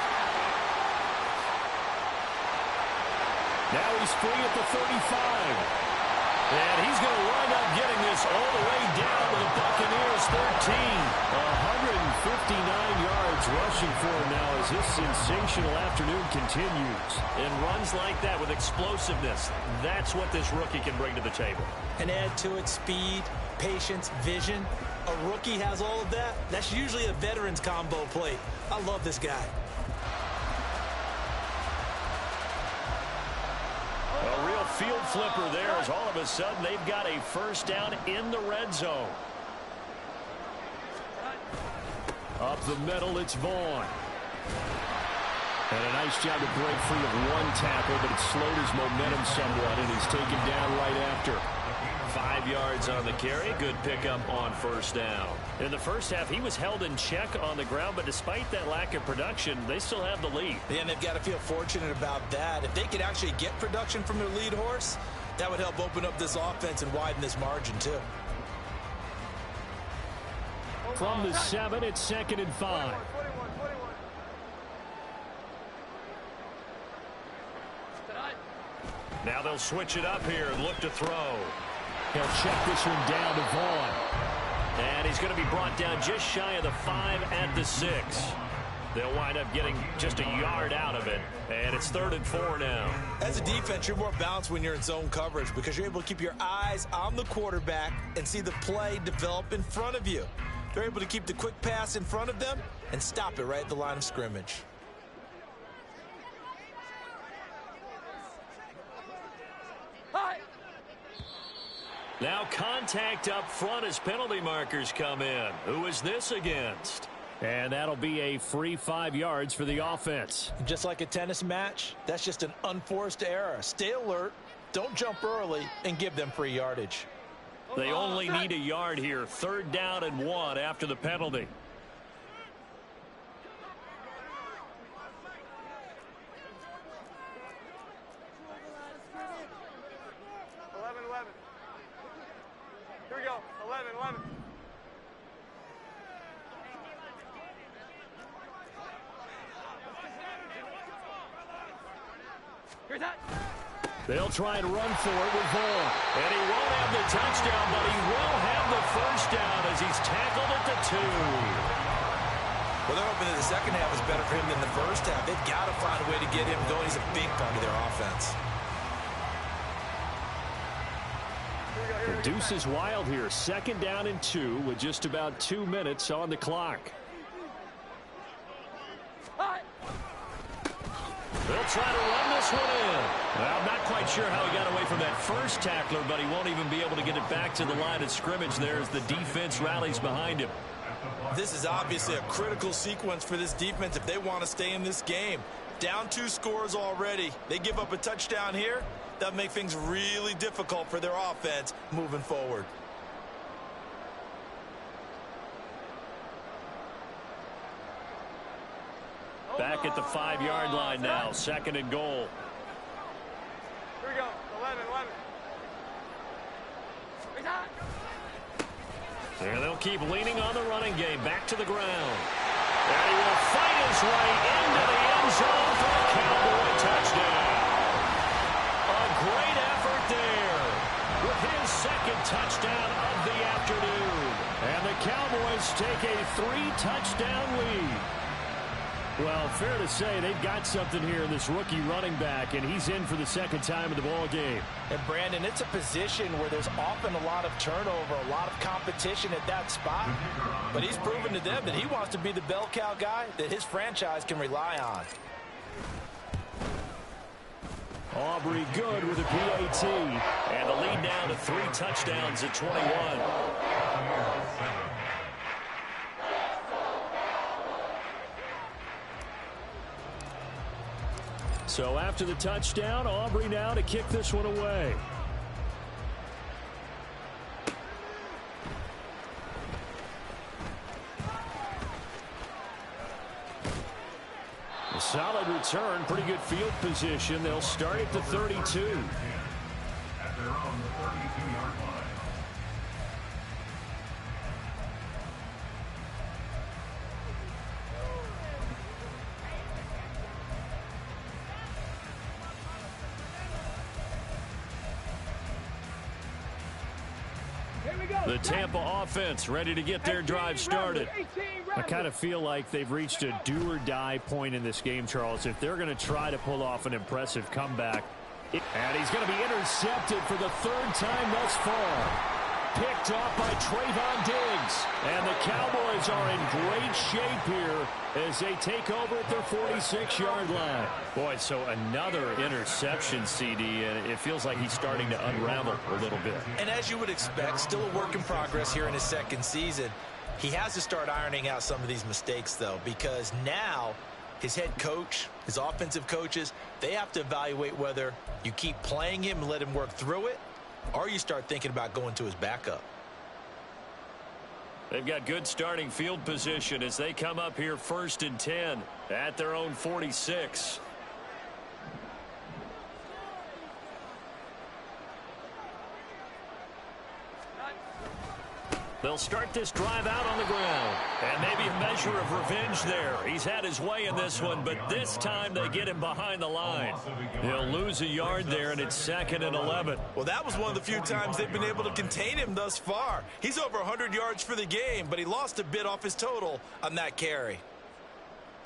Speaker 5: Now he's free at the 35.
Speaker 1: And he's going to wind up getting this all the way down to the Buccaneers 13.
Speaker 5: 159 yards rushing for him now as this sensational afternoon continues.
Speaker 1: And runs like that with explosiveness, that's what this rookie can bring to the table.
Speaker 3: And add to it speed, patience, vision. A rookie has all of that. That's usually a veteran's combo plate. I love this guy.
Speaker 1: A real field flipper there as all of a sudden they've got a 1st down in the red zone.
Speaker 5: Up the middle, it's Vaughn. And a nice job to break free of one tackle, but it slowed his momentum somewhat, and he's taken down right after.
Speaker 1: 5 yards on the carry. Good pickup on 1st down. In the first half, he was held in check on the ground, but despite that lack of production, they still have the lead.
Speaker 3: And they've got to feel fortunate about that. If they could actually get production from their lead horse, that would help open up this offense and widen this margin, too.
Speaker 5: From the 7, it's 2nd and 5.
Speaker 1: Now they'll switch it up here and look to throw.
Speaker 5: He'll check this one down to Vaughn.
Speaker 1: And he's going to be brought down just shy of the 5 at the 6. They'll wind up getting just a yard out of it. And it's 3rd and 4 now.
Speaker 3: As a defense, you're more balanced when you're in zone coverage because you're able to keep your eyes on the quarterback and see the play develop in front of you. They're able to keep the quick pass in front of them and stop it right at the line of scrimmage.
Speaker 1: Now contact up front as penalty markers come in. Who is this against?
Speaker 5: And that'll be a free 5 yards for the offense.
Speaker 2: Just like a tennis match, that's just an unforced error. Stay alert, don't jump early, and give them free yardage.
Speaker 1: They only need a yard here. 3rd down and 1 after the penalty.
Speaker 4: Here we go. 11.
Speaker 1: They'll try and run for it with Vaughn. And he won't have the touchdown, but he will have the first down as he's tackled at the 2.
Speaker 3: Well, they're hoping that the second half is better for him than the first half. They've got to find a way to get him going. He's a big part of their offense.
Speaker 1: The deuce is wild here. 2nd down and 2 with just about 2 minutes on the clock. They'll try to run this one in. Well, I'm not quite sure how he got away from that first tackler, but he won't even be able to get it back to the line of scrimmage there as the defense rallies behind him.
Speaker 3: This is obviously a critical sequence for this defense if they want to stay in this game. Down 2 scores already. They give up a touchdown here. That'll make things really difficult for their offense moving forward.
Speaker 1: Back at the 5-yard line now. 2nd and goal.
Speaker 4: Here we go. 11.
Speaker 1: And they'll keep leaning on the running game. Back to the ground. And he will fight his way into the end zone for a Cowboy touchdown. A great effort there with his 2nd touchdown of the afternoon. And the Cowboys take a 3-touchdown lead. Well, fair to say they've got something here in this rookie running back, and he's in for the 2nd time in the ball game.
Speaker 2: And, Brandon, it's a position where there's often a lot of turnover, a lot of competition at that spot. But he's proven to them that he wants to be the bell cow guy that his franchise can rely on.
Speaker 1: Aubrey good with a PAT. And the lead now to 3 touchdowns at 21. So after the touchdown, Aubrey now to kick this one away. A solid return, pretty good field position. They'll start at the 32.
Speaker 6: At their own 32-yard line.
Speaker 1: The Tampa offense ready to get their drive started. I kind of feel like they've reached a do-or-die point in this game, Charles, if they're going to try to pull off an impressive comeback. And he's going to be intercepted for the 3rd time thus far. Picked off by Trayvon Diggs. And the Cowboys are in great shape here as they take over at their 46-yard line. Boy, so another interception, CD, and it feels like he's starting to unravel a little bit.
Speaker 3: And as you would expect, still a work in progress here in his 2nd season. He has to start ironing out some of these mistakes, though, because now his head coach, his offensive coaches, they have to evaluate whether you keep playing him and let him work through it, or you start thinking about going to his backup.
Speaker 1: They've got good starting field position as they come up here 1st and 10 at their own 46. They'll start this drive out on the ground. And maybe a measure of revenge there. He's had his way in this one, but this time they get him behind the line. He'll lose a yard there, and it's 2nd and 11.
Speaker 3: Well, that was one of the few times they've been able to contain him thus far. He's over 100 yards for the game, but he lost a bit off his total on that carry.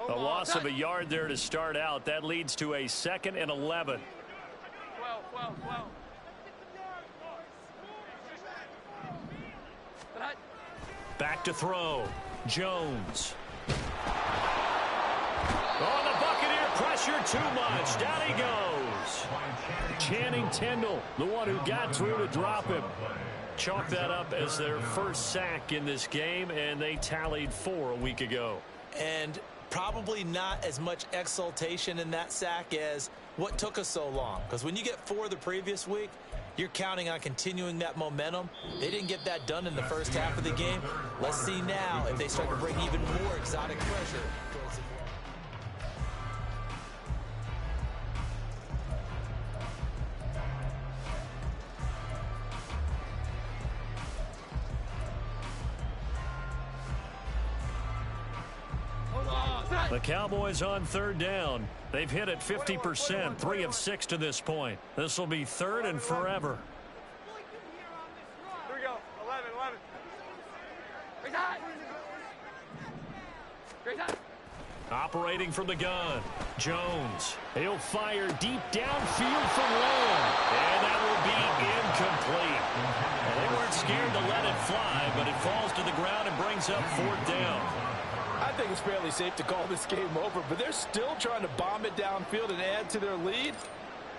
Speaker 1: A loss of a yard there to start out. That leads to a 2nd and 11.
Speaker 4: 12.
Speaker 1: Back to throw. Jones. Oh, the Buccaneer pressure too much. Down he goes. Channing Tindall, the one who got through to drop him. Chalk that up as their first sack in this game, and they tallied 4 a week ago.
Speaker 3: And probably not as much exultation in that sack as what took us so long. Because when you get 4 the previous week, you're counting on continuing that momentum. They didn't get that done in the first half of the game. Let's see now if they start to bring even more exotic pressure towards the
Speaker 1: The Cowboys on third down. They've hit it 50%, 3 of 6 to this point. This will be third and forever.
Speaker 4: Here we go. 11. Great hot. Great hot.
Speaker 1: Operating from the gun, Jones. He'll fire deep downfield for Lamb. And that will be incomplete. And they weren't scared to let it fly, but it falls to the ground and brings up fourth down.
Speaker 2: I think it's fairly safe to call this game over, but they're still trying to bomb it downfield and add to their lead.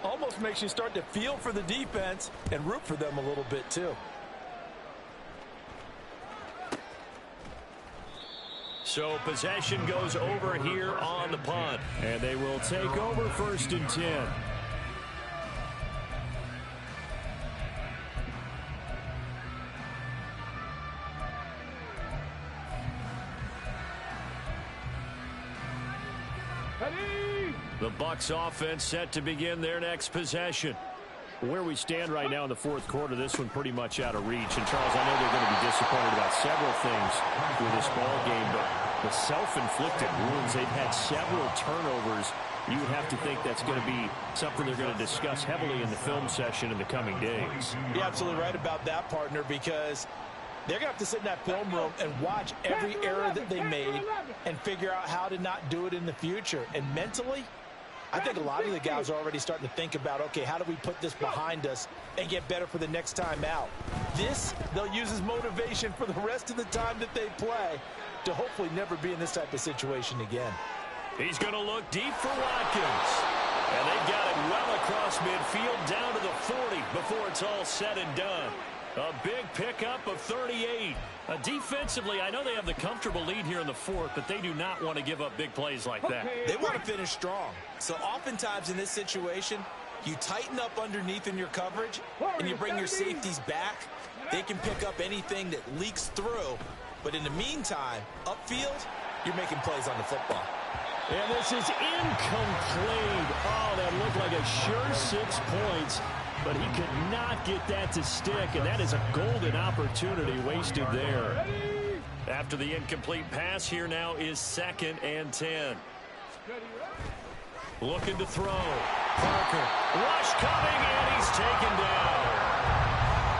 Speaker 2: Almost makes you start to feel for the defense and root for them a little bit too.
Speaker 1: So possession goes over here on the punt. And they will take over first and 10. The Bucs offense set to begin their next possession. Where we stand right now in the fourth quarter, this one pretty much out of reach. And, Charles, I know they're going to be disappointed about several things with this ball game, but the self-inflicted wounds, they've had several turnovers. You would have to think that's going to be something they're going to discuss heavily in the film session in the coming days.
Speaker 3: You're absolutely right about that, partner, because they're going to have to sit in that film room and watch every error that they made and figure out how to not do it in the future. And mentally, I think a lot of the guys are already starting to think about, okay, how do we put this behind us and get better for the next time out? This, they'll use as motivation for the rest of the time that they play to hopefully never be in this type of situation again.
Speaker 1: He's going to look deep for Watkins. And they've got it well across midfield down to the 40 before it's all said and done. A big pickup of 38. Defensively, I know they have the comfortable lead here in the fourth, but they do not want to give up big plays like that.
Speaker 3: They want to finish strong. So oftentimes in this situation, you tighten up underneath in your coverage, and you bring your safeties back. They can pick up anything that leaks through. But in the meantime, upfield, you're making plays on the football.
Speaker 1: And this is incomplete. Oh, that looked like a sure 6 points. But he could not get that to stick, and that is a golden opportunity wasted there. After the incomplete pass, here now is 2nd and 10. Looking to throw. Parker. Rush coming, and he's taken down.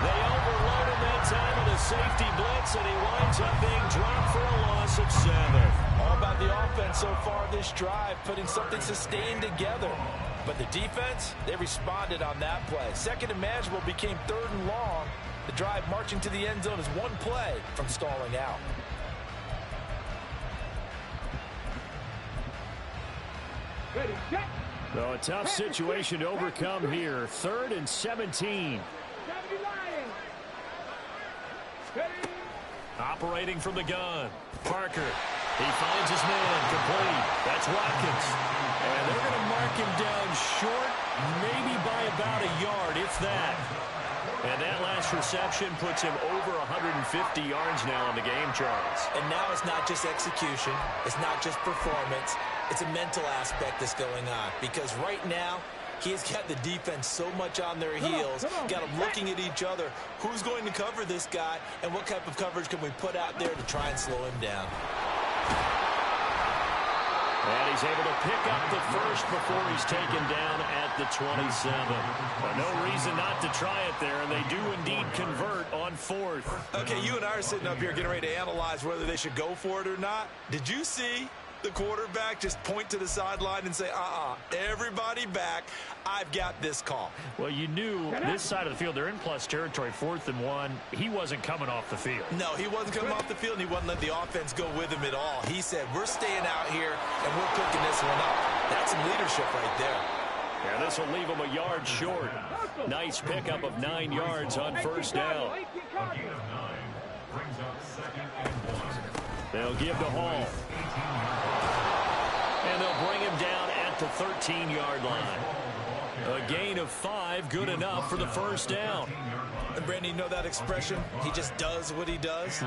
Speaker 1: They overload him that time with a safety blitz, and he winds up being dropped for a loss of 7.
Speaker 2: All about the offense so far this drive, putting something sustained together. But the defense, they responded on that play. Second and manageable became 3rd and long. The drive marching to the end zone is one play from stalling out.
Speaker 1: So a tough situation to overcome here. 3rd and 17. Operating from the gun. Parker. He finds his man. Complete. That's Watkins. And they're going to mark him down short, maybe by about a yard, if that. And that last reception puts him over 150 yards now in the game, Charles.
Speaker 3: And now it's not just execution. It's not just performance. It's a mental aspect that's going on. Because right now, he's got the defense so much on their heels, got them looking at each other. Who's going to cover this guy, and what type of coverage can we put out there to try and slow him down?
Speaker 1: And he's able to pick up the first before he's taken down at the 27. But no reason not to try it there, and they do indeed convert on 4th.
Speaker 3: Okay, you and I are sitting up here getting ready to analyze whether they should go for it or not. Did you see the quarterback just point to the sideline and say, everybody back, I've got this call?
Speaker 1: Well, you knew this side of the field, they're in plus territory, 4th and 1. He wasn't coming off the field.
Speaker 3: No, he wasn't coming off the field, and he wasn't letting the offense go with him at all. He said, we're staying out here, and we're picking this one up. That's some leadership right there.
Speaker 1: Yeah, this will leave him a yard short. Nice pickup of 9 yards on 1st down. They'll give to Hall. And they'll bring him down at the 13-yard line. A gain of 5, good enough for the 1st down.
Speaker 3: And Brandon, you know that expression? He just does what he does?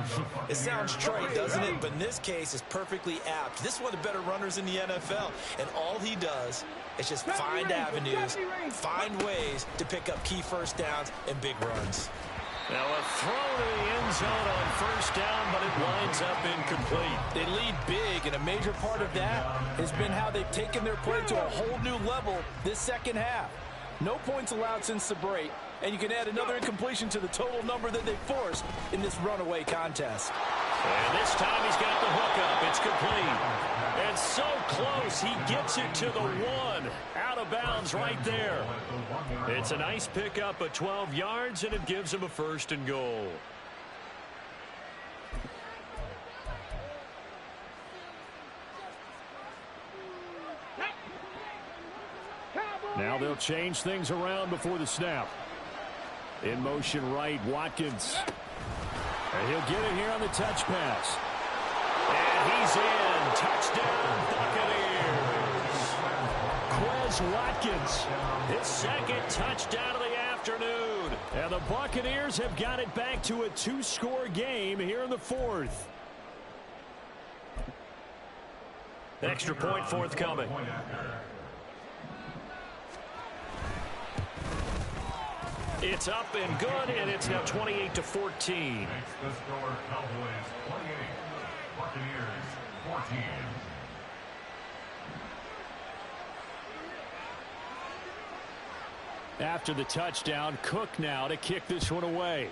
Speaker 3: It sounds trite, doesn't it? But in this case, it's perfectly apt. This is one of the better runners in the NFL. And all he does is just find avenues, find ways to pick up key 1st downs and big runs.
Speaker 1: Now a throw to the end zone on first down, but it winds up incomplete.
Speaker 2: They lead big, and a major part of that has been how they've taken their play to a whole new level this second half. No points allowed since the break, and you can add another incompletion to the total number that they forced in this runaway contest.
Speaker 1: And this time he's got the hook up. It's complete. And so close, he gets it to the one. Out of bounds right there. It's a nice pickup of 12 yards, and it gives him a 1st and goal. Now they'll change things around before the snap. In motion right, Watkins. And he'll get it here on the touch pass. And he's in. Touchdown, Buccaneers. Quez Watkins, his 2nd touchdown of the afternoon. And the Buccaneers have got it back to a 2-score game here in the 4th. Extra point forthcoming. It's up and good, and it's now 28-14.
Speaker 6: Makes the score Cowboys 28, Buccaneers 14.
Speaker 1: After the touchdown, Cook now to kick this one away.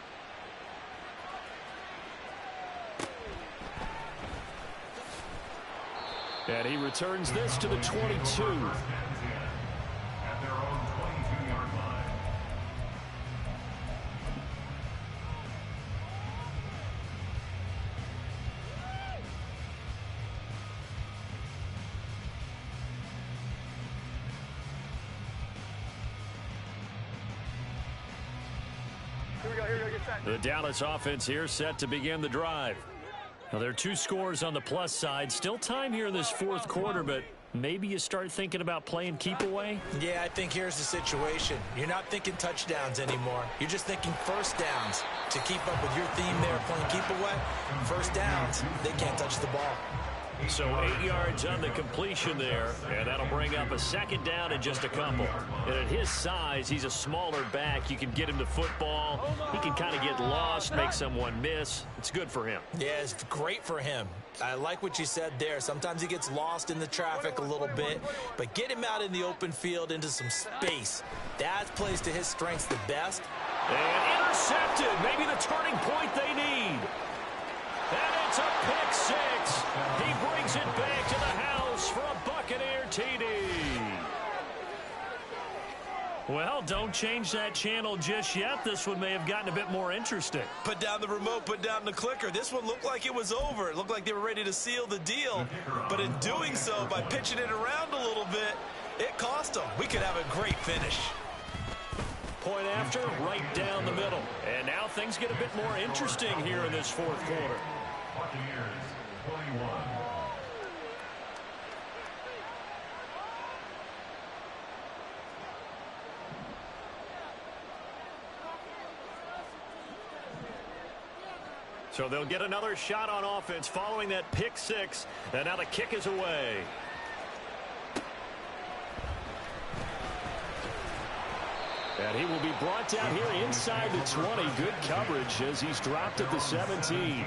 Speaker 1: And he returns this to the 22.
Speaker 6: At their own 22-yard line.
Speaker 1: The Dallas offense here set to begin the drive. Now, there are 2 scores on the plus side. Still time here in this 4th quarter, but maybe you start thinking about playing keep away?
Speaker 3: Yeah, I think here's the situation. You're not thinking touchdowns anymore. You're just thinking first downs. To keep up with your theme there, playing keep away, first downs, they can't touch the ball.
Speaker 1: So 8 yards on the completion there, and that'll bring up a 2nd down and just a couple. And at his size, he's a smaller back. You can get him to football. He can kind of get lost, make someone miss. It's good for him.
Speaker 3: Yeah, it's great for him. I like what you said there. Sometimes he gets lost in the traffic a little bit, but get him out in the open field into some space. That plays to his strengths the best.
Speaker 1: And intercepted. Maybe the turning point they need. And it's a pick 6. He brings it back to the house for a Buccaneer TD. Well, don't change that channel just yet. This one may have gotten a bit more interesting.
Speaker 3: Put down the remote, put down the clicker. This one looked like it was over. It looked like they were ready to seal the deal. But in doing so, by pitching it around a little bit, it cost them. We could have a great finish.
Speaker 1: Point after, right down the middle. And now things get a bit more interesting here in this 4th quarter.
Speaker 6: Buccaneers 21.
Speaker 1: So they'll get another shot on offense following that pick 6. And now the kick is away. And he will be brought down here inside the 20. Good coverage as he's dropped at the 17.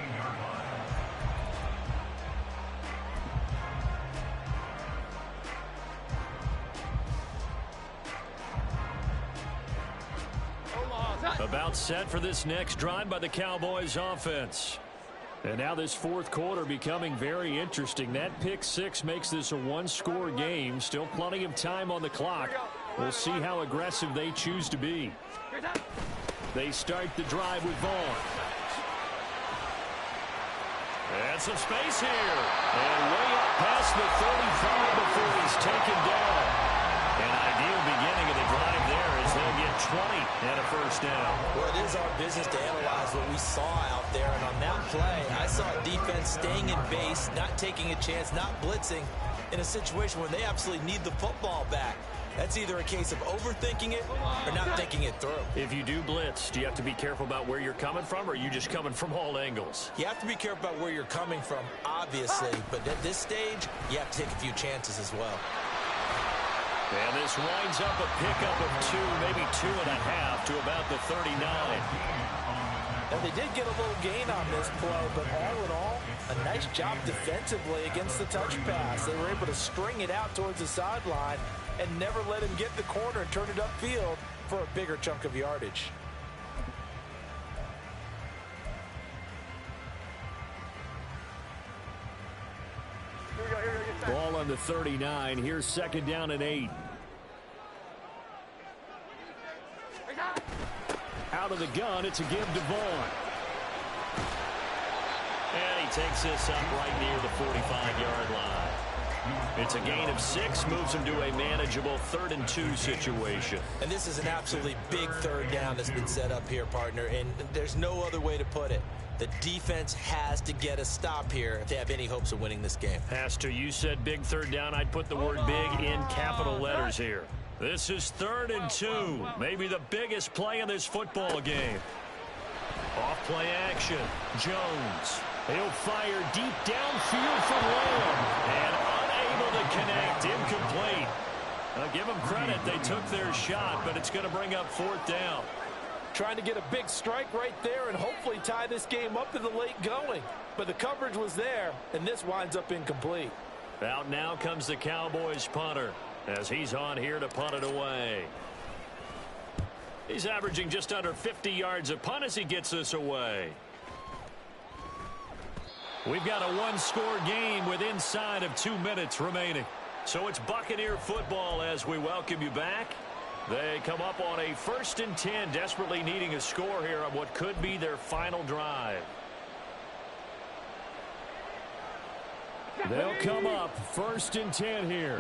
Speaker 1: About set for this next drive by the Cowboys offense. And now this 4th quarter becoming very interesting. That pick 6 makes this a 1-score game. Still plenty of time on the clock. We'll see how aggressive they choose to be. They start the drive with Vaughn. And some space here. And way up past the 35 before he's taken down. An ideal beginning of the drive there as they'll get 20 and a 1st down.
Speaker 3: Well, it is our business to analyze what we saw out there. And on that play, I saw defense staying in base, not taking a chance, not blitzing in a situation where they absolutely need the football back. That's either a case of overthinking it or not thinking it through.
Speaker 1: If you do blitz, do you have to be careful about where you're coming from, or are you just coming from all angles?
Speaker 3: You have to be careful about where you're coming from, obviously. But at this stage, you have to take a few chances as well.
Speaker 1: And this winds up a pickup of 2, maybe 2.5 to about the 39.
Speaker 2: And they did get a little gain on this play, but all in all, a nice job defensively against the touch pass. They were able to string it out towards the sideline and never let him get the corner and turn it upfield for a bigger chunk of yardage.
Speaker 5: Ball on the 39. Here's 2nd down and 8. Out of the gun, it's a give to Vaughn.
Speaker 1: And he takes this up right near the 45-yard line. It's a gain of 6, moves him to a manageable 3rd and 2 situation.
Speaker 3: And this is an absolutely big 3rd down that's been set up here, partner, and there's no other way to put it. The defense has to get a stop here if they have any hopes of winning this game.
Speaker 1: Has to. You said big 3rd down. I'd put the word big in capital letters here. This is 3rd and 2. Maybe the biggest play in this football game. Off play action. Jones. He'll fire deep downfield for Lamb. And unable to connect. Incomplete. Give them credit. They took their shot, but it's going to bring up 4th down.
Speaker 2: Trying to get a big strike right there and hopefully tie this game up in the late going. But the coverage was there, and this winds up incomplete.
Speaker 1: Out now comes the Cowboys punter as he's on here to punt it away. He's averaging just under 50 yards a punt as he gets this away. We've got a one-score game with inside of 2 minutes remaining. So it's Buccaneer football as we welcome you back. They come up on a 1st and 10, desperately needing a score here on what could be their final drive.
Speaker 5: They'll come up 1st and 10 here.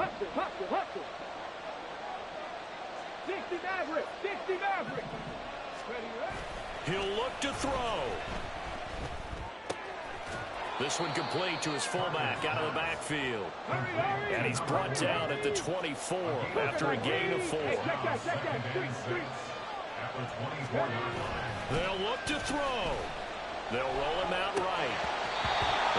Speaker 4: 60 Maverick, 60 Maverick.
Speaker 1: He'll look to throw. This one complete to his fullback out of the backfield. And he's brought down at the 24 after a gain of 4. They'll look to throw. They'll roll him out right.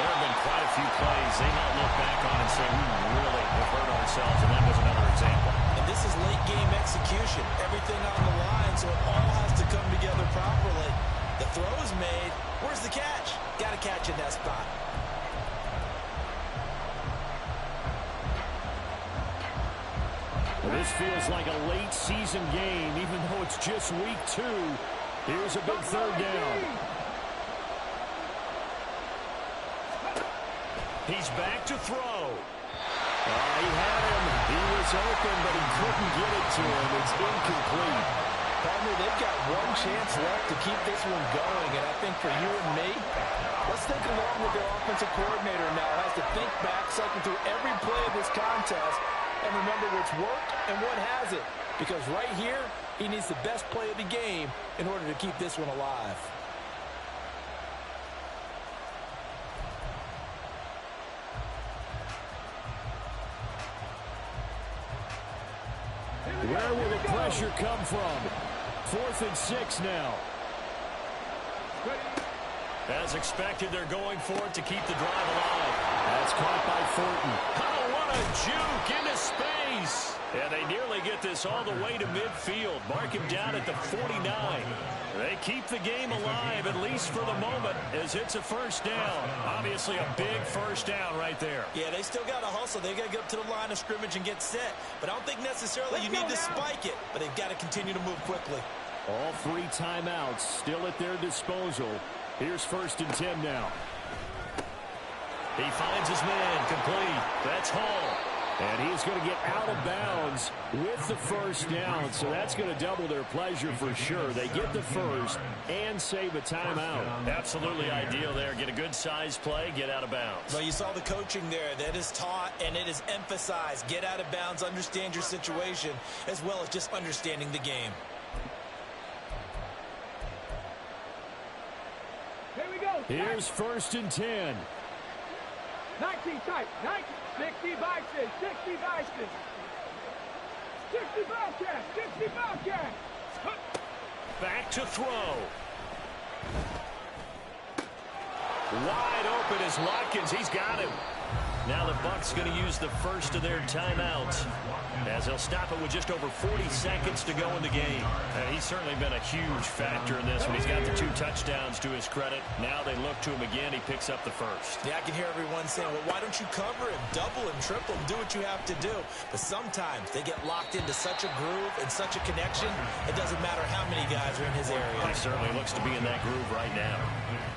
Speaker 1: There have been quite a few plays they might look back on and say, we really have hurt ourselves, and that was another example.
Speaker 3: And this is late game execution. Everything on the line, so it all has to come together properly. The throw is made. Where's the catch? Got to catch in that spot.
Speaker 5: Well, this feels like a late season game, even though it's just week 2. Here's a big 3rd down.
Speaker 1: He's back to throw.
Speaker 5: He had him. He was open, but he couldn't get it to him. It's incomplete.
Speaker 2: Partner, they've got one chance left to keep this one going, and I think for you and me, let's think along with their offensive coordinator now. Has to think back, cycle through every play of this contest, and remember what's worked and what hasn't. Because right here, he needs the best play of the game in order to keep this one alive.
Speaker 5: Where will the pressure come from? 4th and 6 now.
Speaker 1: As expected, they're going for it to keep the drive alive.
Speaker 5: That's caught by Thornton.
Speaker 1: Oh, what a juke into space. And they nearly get this all the way to midfield. Mark him down at the 49. They keep the game alive, at least for the moment, as it's a 1st down. Obviously a big 1st down right there.
Speaker 3: Yeah, they still got to hustle. They got to get up to the line of scrimmage and get set. But I don't think necessarily you need to spike it, but they've got to continue to move quickly.
Speaker 5: All 3 timeouts still at their disposal. Here's 1st and 10 now.
Speaker 1: He finds his man complete. That's Hall.
Speaker 5: And he's going to get out of bounds with the 1st down, so that's going to double their pleasure for sure. They get the 1st and save a timeout.
Speaker 1: Absolutely ideal there. Get a good size play, get out of bounds.
Speaker 3: Well, you saw the coaching there. That is taught and it is emphasized. Get out of bounds, understand your situation, as well as just understanding the game.
Speaker 4: Here we go.
Speaker 5: Here's 1st and 10.
Speaker 4: 19 tight, 19, 60 Bison, 60 Bison. 60 Bobcats, 60 Bobcats.
Speaker 1: Back to throw. Wide open is Watkins. He's got him. Now the Bucs going to use the first of their timeouts, as they'll stop it with just over 40 seconds to go in the game. He's certainly been a huge factor in this one. He's got the 2 touchdowns to his credit. Now they look to him again. He picks up the first.
Speaker 3: Yeah, I can hear everyone saying, well, why don't you cover him, double him, triple him, do what you have to do. But sometimes they get locked into such a groove and such a connection, it doesn't matter how many guys are in his area.
Speaker 1: He certainly looks to be in that groove right now.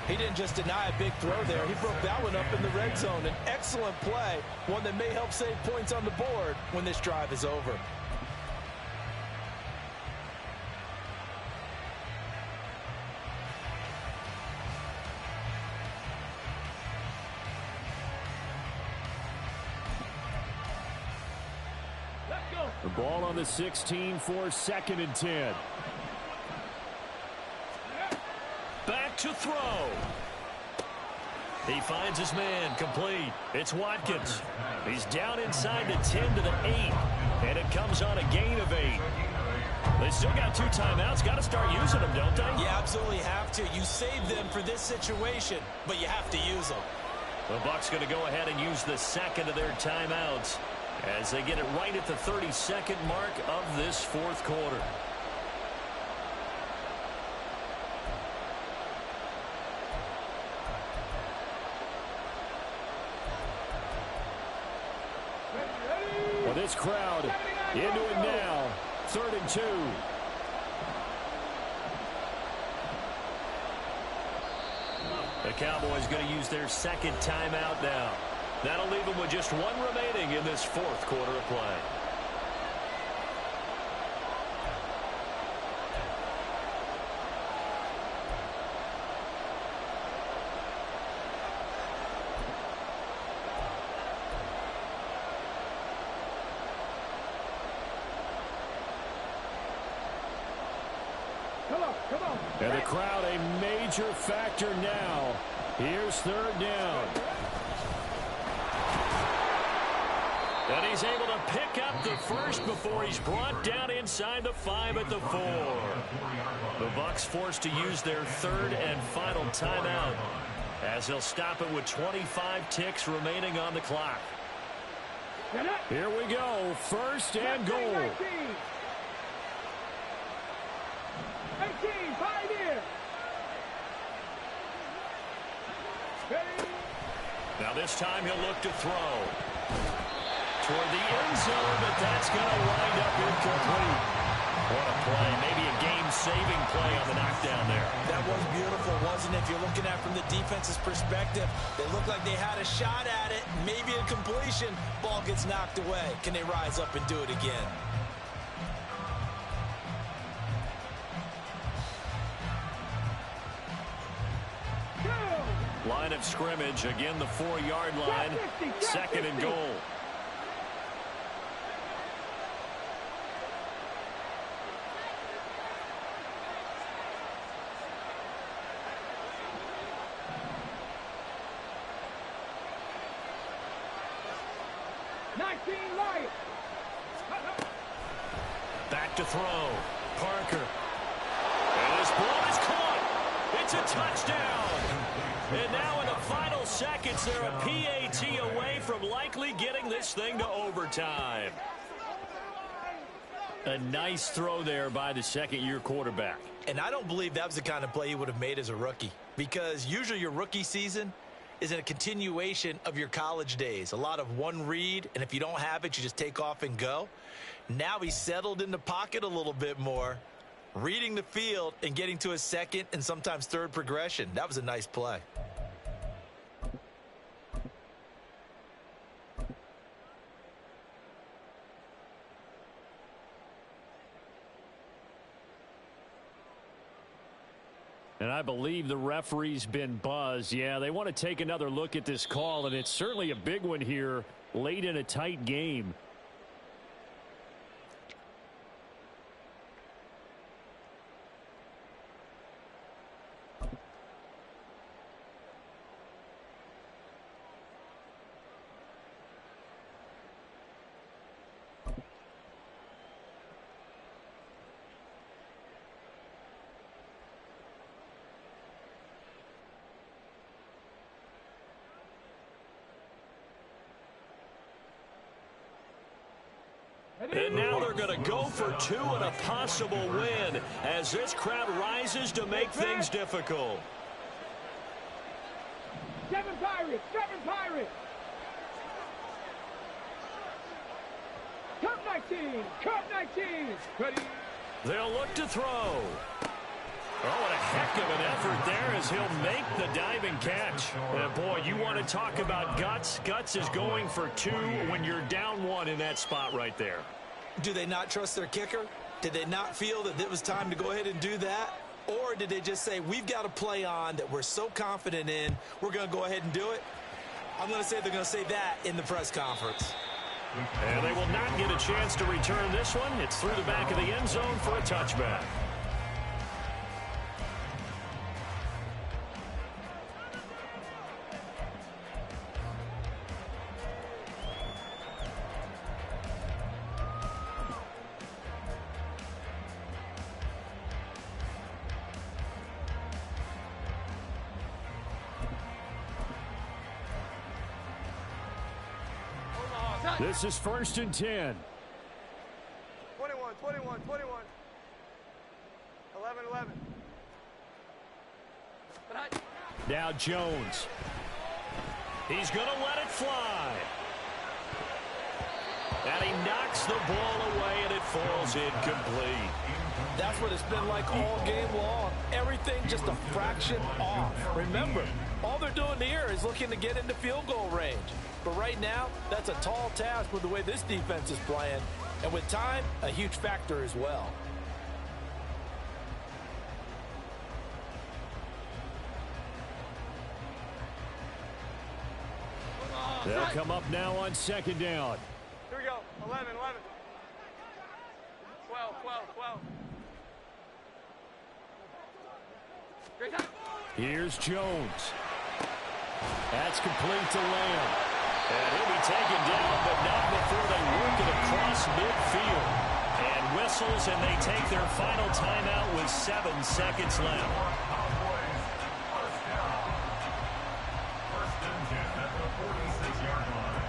Speaker 2: He didn't just deny a big throw there. He broke that one up in the red zone. An excellent play, one that may help save points on the board when this drive is over.
Speaker 5: The ball on the 16 for 2nd and 10.
Speaker 1: Back to throw. He finds his man, complete. It's Watkins. He's down inside the 10 to the 8, and it comes on a gain of 8. They still got 2 timeouts. Got to start using them, don't they?
Speaker 3: You absolutely have to. You save them for this situation, but you have to use them.
Speaker 1: The Bucs going to go ahead and use the second of their timeouts as they get it right at the 32nd mark of this 4th quarter.
Speaker 5: Well, this crowd into it now. 3rd and 2.
Speaker 1: The Cowboys going to use their 2nd timeout now. That'll leave them with just 1 remaining in this 4th quarter of play.
Speaker 5: And the crowd a major factor now. Here's 3rd down.
Speaker 1: And he's able to pick up the first before he's brought down inside the 5 at the 4. The Bucs forced to use their 3rd and final timeout as they'll stop it with 25 ticks remaining on the clock.
Speaker 5: Here we go. 1st and goal.
Speaker 4: 18, 5 here.
Speaker 1: Now this time he'll look to throw toward the end zone, but that's going to wind up incomplete. What a play. Maybe a game-saving play on the knockdown there.
Speaker 3: That was beautiful, wasn't it? If you're looking at it from the defense's perspective, they looked like they had a shot at it, maybe a completion. Ball gets knocked away. Can they rise up and do it again?
Speaker 1: Line of scrimmage, again the 4-yard line, 2nd and goal. Back to throw. Parker. And this ball is caught. It's a touchdown. And now in the final seconds, they're a PAT away from likely getting this thing to overtime. A nice throw there by the 2nd-year quarterback.
Speaker 3: And I don't believe that was the kind of play he would have made as a rookie, because usually your rookie season is in a continuation of your college days. A lot of one read, and if you don't have it, you just take off and go. Now he's settled in the pocket a little bit more, reading the field and getting to his 2nd and sometimes 3rd progression. That was a nice play.
Speaker 5: And I believe the referee's been buzzed. Yeah, they want to take another look at this call, and it's certainly a big one here late in a tight game. And now they're going to go for two and a possible win as this crowd rises to make things difficult.
Speaker 4: 7 Pirates! 7 Pirates! Cup 19! Cup 19! Ready?
Speaker 5: They'll look to throw. Oh, what a heck of an effort there as he'll make the diving catch. And boy, you want to talk about guts. Guts is going for two when you're down one in that spot right there.
Speaker 3: Do they not trust their kicker? Did they not feel that it was time to go ahead and do that? Or did they just say, we've got a play on that we're so confident in, we're going to go ahead and do it? I'm going to say they're going to say that in the press conference.
Speaker 5: And they will not get a chance to return this one. It's through the back of the end zone for a touchback. This is 1st and 10.
Speaker 4: 21, 21, 21. 11, 11.
Speaker 5: Now Jones. He's going to let it fly. And he knocks the ball away, and it falls incomplete.
Speaker 2: That's what it's been like all game long. Everything just a fraction off. Remember, all they're doing here is looking to get into field goal range. But right now, that's a tall task with the way this defense is playing. And with time, a huge factor as well.
Speaker 5: They'll come up now on 2nd down.
Speaker 4: Here we go. 11, 11. 12, 12, 12. Great time.
Speaker 5: Here's Jones. That's complete to Lamb. And he'll be taken down, but not before they work it across midfield. And whistles, and they take their final timeout with 7 seconds left.
Speaker 6: Cowboys, 1st down. 1st and 10 at the 46-yard line.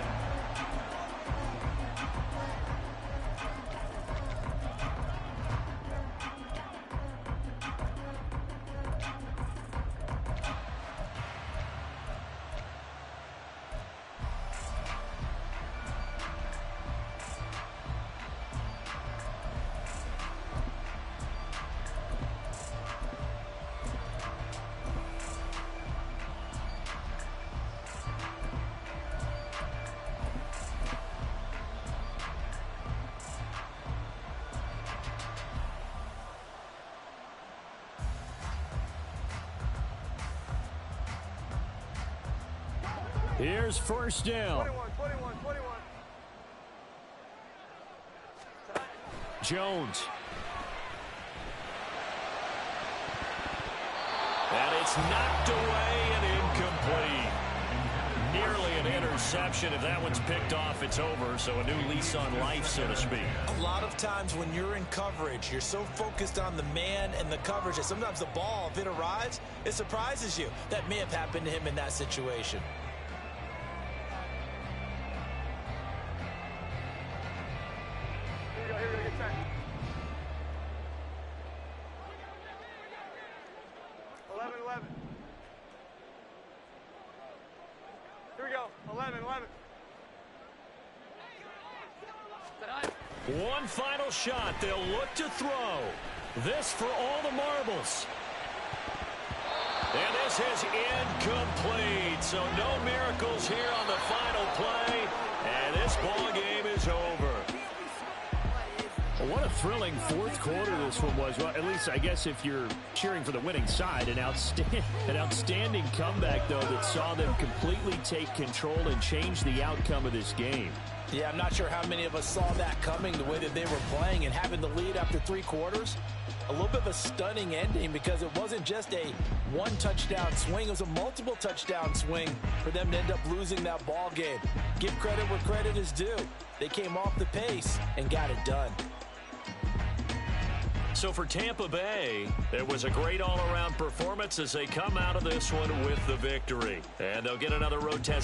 Speaker 5: Here's 1st down.
Speaker 4: 21, 21, 21.
Speaker 5: Jones. And it's knocked away and incomplete. Nearly an interception. If that one's picked off, it's over. So a new lease on life, so to speak.
Speaker 3: A lot of times when you're in coverage, you're so focused on the man and the coverage that sometimes the ball, if it arrives, it surprises you. That may have happened to him in that situation.
Speaker 4: Here we go, get set. 11, 11. Here we go, 11, 11.
Speaker 5: One final shot. They'll look to throw. This for all the marbles. And this is incomplete. So no miracles here on the final play. And this ball game is over. Well, what a thrilling 4th quarter this one was. Well, at least I guess if you're cheering for the winning side, an outstanding comeback, though, that saw them completely take control and change the outcome of this game.
Speaker 2: Yeah, I'm not sure how many of us saw that coming, the way that they were playing and having the lead after 3 quarters. A little bit of a stunning ending because it wasn't just a one-touchdown swing. It was a multiple touchdown swing for them to end up losing that ball game. Give credit where credit is due. They came off the pace and got it done.
Speaker 5: So for Tampa Bay, it was a great all-around performance as they come out of this one with the victory. And they'll get another road test.